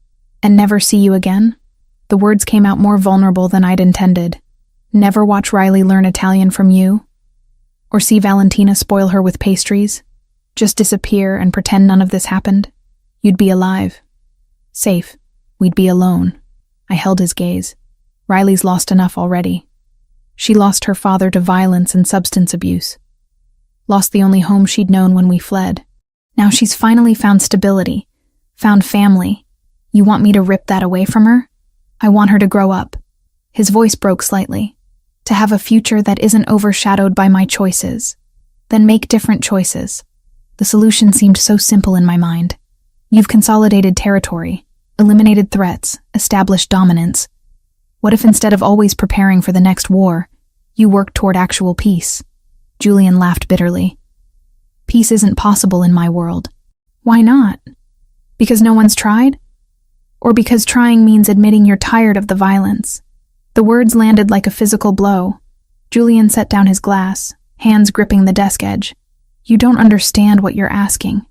And never see you again? The words came out more vulnerable than I'd intended. Never watch Riley learn Italian from you? Or see Valentina spoil her with pastries? Just disappear and pretend none of this happened? You'd be alive. Safe. We'd be alone. I held his gaze. Riley's lost enough already. She lost her father to violence and substance abuse. Lost the only home she'd known when we fled. Now she's finally found stability. Found family. You want me to rip that away from her? I want her to grow up. His voice broke slightly. To have a future that isn't overshadowed by my choices. Then make different choices. The solution seemed so simple in my mind. You've consolidated territory, eliminated threats, established dominance. What if instead of always preparing for the next war, you worked toward actual peace? Julian laughed bitterly. Peace isn't possible in my world. Why not? Because no one's tried? Or because trying means admitting you're tired of the violence? The words landed like a physical blow. Julian set down his glass, hands gripping the desk edge. You don't understand what you're asking.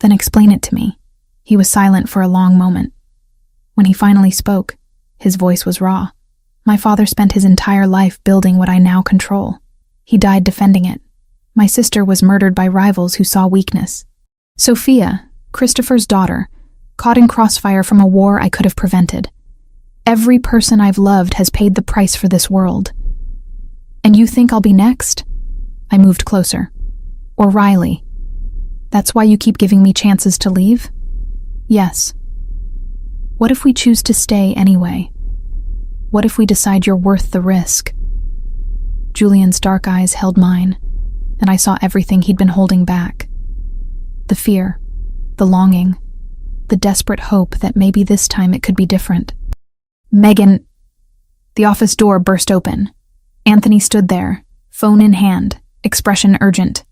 Then explain it to me. He was silent for a long moment. When he finally spoke, his voice was raw. My father spent his entire life building what I now control. He died defending it. My sister was murdered by rivals who saw weakness. Sophia, Christopher's daughter, caught in crossfire from a war I could have prevented. Every person I've loved has paid the price for this world. And you think I'll be next? I moved closer. Or Riley. That's why you keep giving me chances to leave? Yes. What if we choose to stay anyway? What if we decide you're worth the risk? Julian's dark eyes held mine, and I saw everything he'd been holding back. The fear, the longing, the desperate hope that maybe this time it could be different. Megan. The office door burst open. Anthony stood there, phone in hand, expression urgent.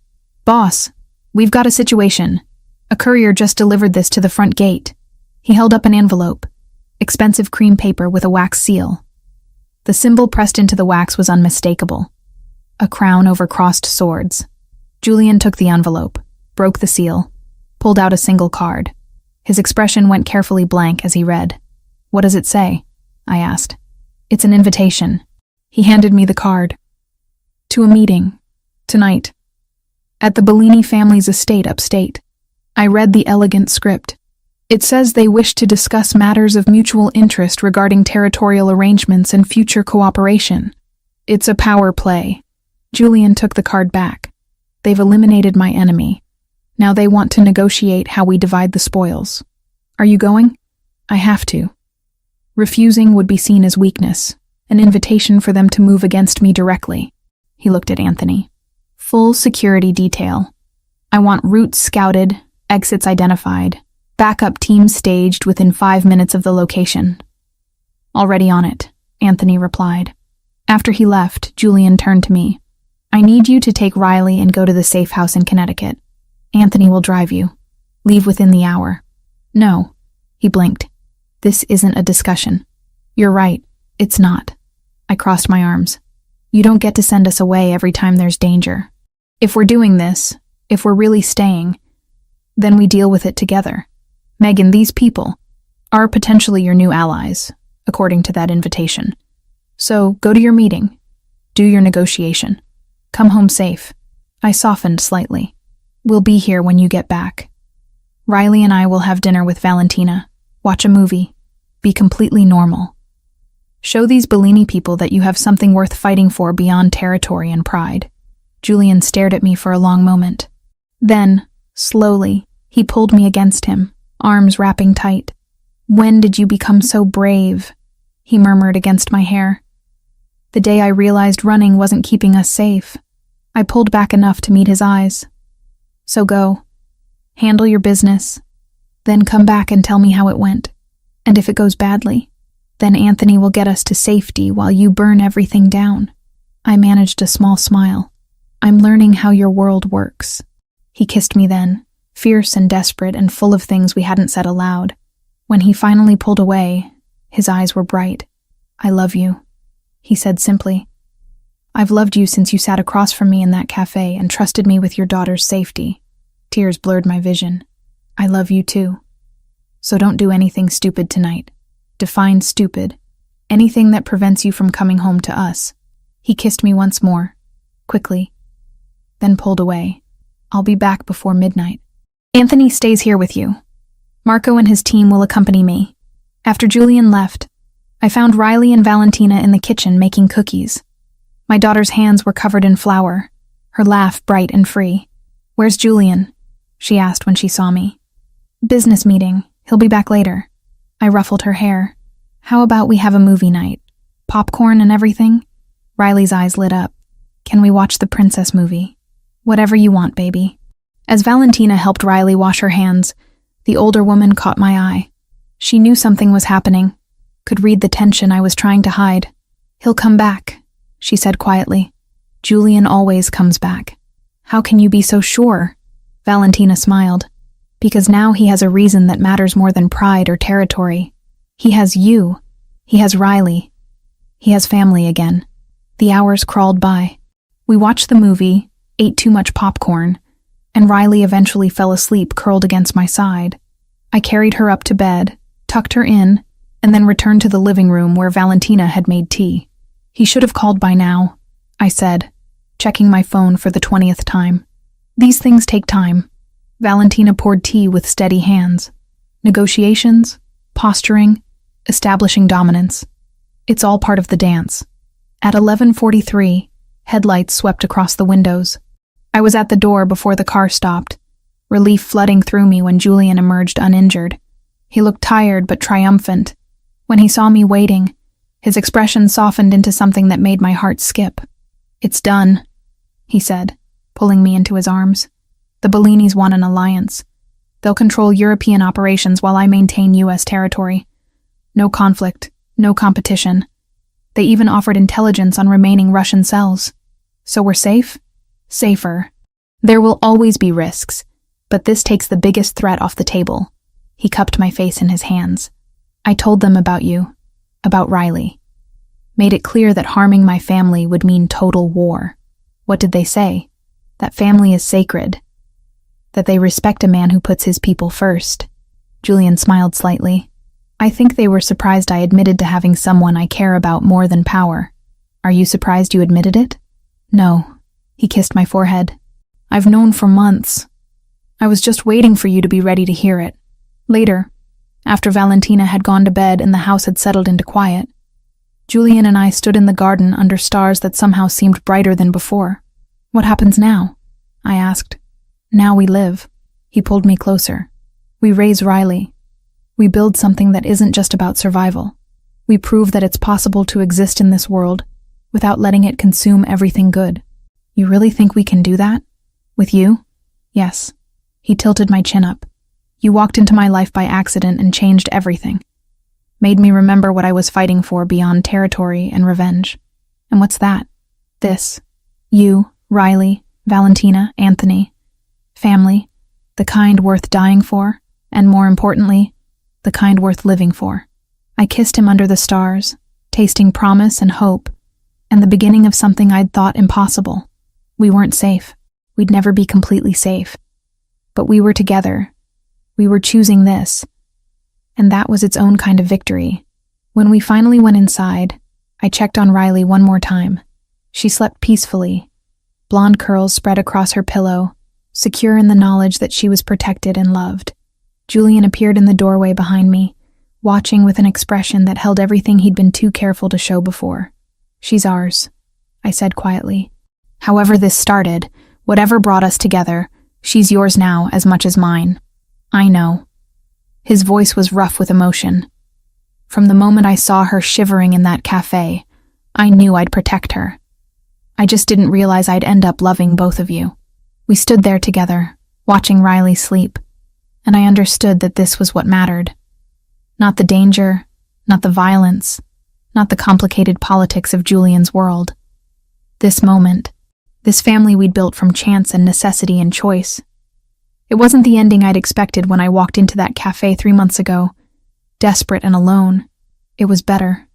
Boss, we've got a situation. A courier just delivered this to the front gate. He held up an envelope, expensive cream paper with a wax seal. The symbol pressed into the wax was unmistakable. A crown over crossed swords. Julian took the envelope, broke the seal, pulled out a single card. His expression went carefully blank as he read. What does it say? I asked. It's an invitation. He handed me the card. To a meeting. Tonight. At the Bellini family's estate upstate. I read the elegant script. It says they wish to discuss matters of mutual interest regarding territorial arrangements and future cooperation. It's a power play. Julian took the card back. They've eliminated my enemy. Now they want to negotiate how we divide the spoils. Are you going? I have to. Refusing would be seen as weakness, an invitation for them to move against me directly. He looked at Anthony. Full security detail. I want routes scouted, exits identified, backup teams staged within 5 minutes of the location. Already on it, Anthony replied. After he left, Julian turned to me. I need you to take Riley and go to the safe house in Connecticut. Anthony will drive you. Leave within the hour. No. He blinked. This isn't a discussion. You're right. It's not. I crossed my arms. You don't get to send us away every time there's danger. If we're doing this, if we're really staying, then we deal with it together. Megan, these people are potentially your new allies, according to that invitation. So go to your meeting. Do your negotiation. Come home safe. I softened slightly. We'll be here when you get back. Riley and I will have dinner with Valentina, watch a movie, be completely normal. Show these Bellini people that you have something worth fighting for beyond territory and pride. Julian stared at me for a long moment. Then, slowly, he pulled me against him, arms wrapping tight. When did you become so brave? He murmured against my hair. The day I realized running wasn't keeping us safe. I pulled back enough to meet his eyes. So go. Handle your business. Then come back and tell me how it went. And if it goes badly, then Anthony will get us to safety while you burn everything down. I managed a small smile. I'm learning how your world works. He kissed me then, fierce and desperate and full of things we hadn't said aloud. When he finally pulled away, his eyes were bright. I love you, he said simply. I've loved you since you sat across from me in that cafe and trusted me with your daughter's safety. Tears blurred my vision. I love you too. So don't do anything stupid tonight. Define stupid. Anything that prevents you from coming home to us. He kissed me once more, quickly, then pulled away. I'll be back before midnight. Anthony stays here with you. Marco and his team will accompany me. After Julian left, I found Riley and Valentina in the kitchen making cookies. My daughter's hands were covered in flour, her laugh bright and free. Where's Julian? She asked when she saw me. Business meeting. He'll be back later. I ruffled her hair. How about we have a movie night? Popcorn and everything? Riley's eyes lit up. Can we watch the princess movie? Whatever you want, baby. As Valentina helped Riley wash her hands, the older woman caught my eye. She knew something was happening, could read the tension I was trying to hide. He'll come back, she said quietly. Julian always comes back. How can you be so sure? Valentina smiled. Because now he has a reason that matters more than pride or territory. He has you. He has Riley. He has family again. The hours crawled by. We watched the movie, ate too much popcorn, and Riley eventually fell asleep curled against my side. I carried her up to bed, tucked her in, and then returned to the living room where Valentina had made tea. He should have called by now, I said, checking my phone for the 20th time. These things take time. Valentina poured tea with steady hands. Negotiations, posturing, establishing dominance. It's all part of the dance. At 11:43, headlights swept across the windows. I was at the door before the car stopped, relief flooding through me when Julian emerged uninjured. He looked tired but triumphant. When he saw me waiting, his expression softened into something that made my heart skip. It's done, he said, pulling me into his arms. The Bellinis want an alliance. They'll control European operations while I maintain U.S. territory. No conflict, no competition. They even offered intelligence on remaining Russian cells. So we're safe? Safer. There will always be risks, but this takes the biggest threat off the table. He cupped my face in his hands. I told them about you, about Riley. Made it clear that harming my family would mean total war. What did they say? That family is sacred. That they respect a man who puts his people first. Julian smiled slightly. I think they were surprised I admitted to having someone I care about more than power. Are you surprised you admitted it? No. He kissed my forehead. I've known for months. I was just waiting for you to be ready to hear it. Later, after Valentina had gone to bed and the house had settled into quiet, Julian and I stood in the garden under stars that somehow seemed brighter than before. What happens now? I asked. Now we live. He pulled me closer. We raise Riley. We build something that isn't just about survival. We prove that it's possible to exist in this world without letting it consume everything good. You really think we can do that? With you? Yes. He tilted my chin up. You walked into my life by accident and changed everything. Made me remember what I was fighting for beyond territory and revenge. And what's that? This. You, Riley, Valentina, Anthony. Family. The kind worth dying for, and more importantly, the kind worth living for. I kissed him under the stars, tasting promise and hope, and the beginning of something I'd thought impossible. We weren't safe. We'd never be completely safe. But we were together. We were choosing this. And that was its own kind of victory. When we finally went inside, I checked on Riley one more time. She slept peacefully, blonde curls spread across her pillow, secure in the knowledge that she was protected and loved. Julian appeared in the doorway behind me, watching with an expression that held everything he'd been too careful to show before. She's ours, I said quietly. However this started, whatever brought us together, she's yours now as much as mine. I know. His voice was rough with emotion. From the moment I saw her shivering in that cafe, I knew I'd protect her. I just didn't realize I'd end up loving both of you. We stood there together, watching Riley sleep, and I understood that this was what mattered. Not the danger, not the violence, not the complicated politics of Julian's world. This moment, this family we'd built from chance and necessity and choice. It wasn't the ending I'd expected when I walked into that cafe 3 months ago, desperate and alone. It was better.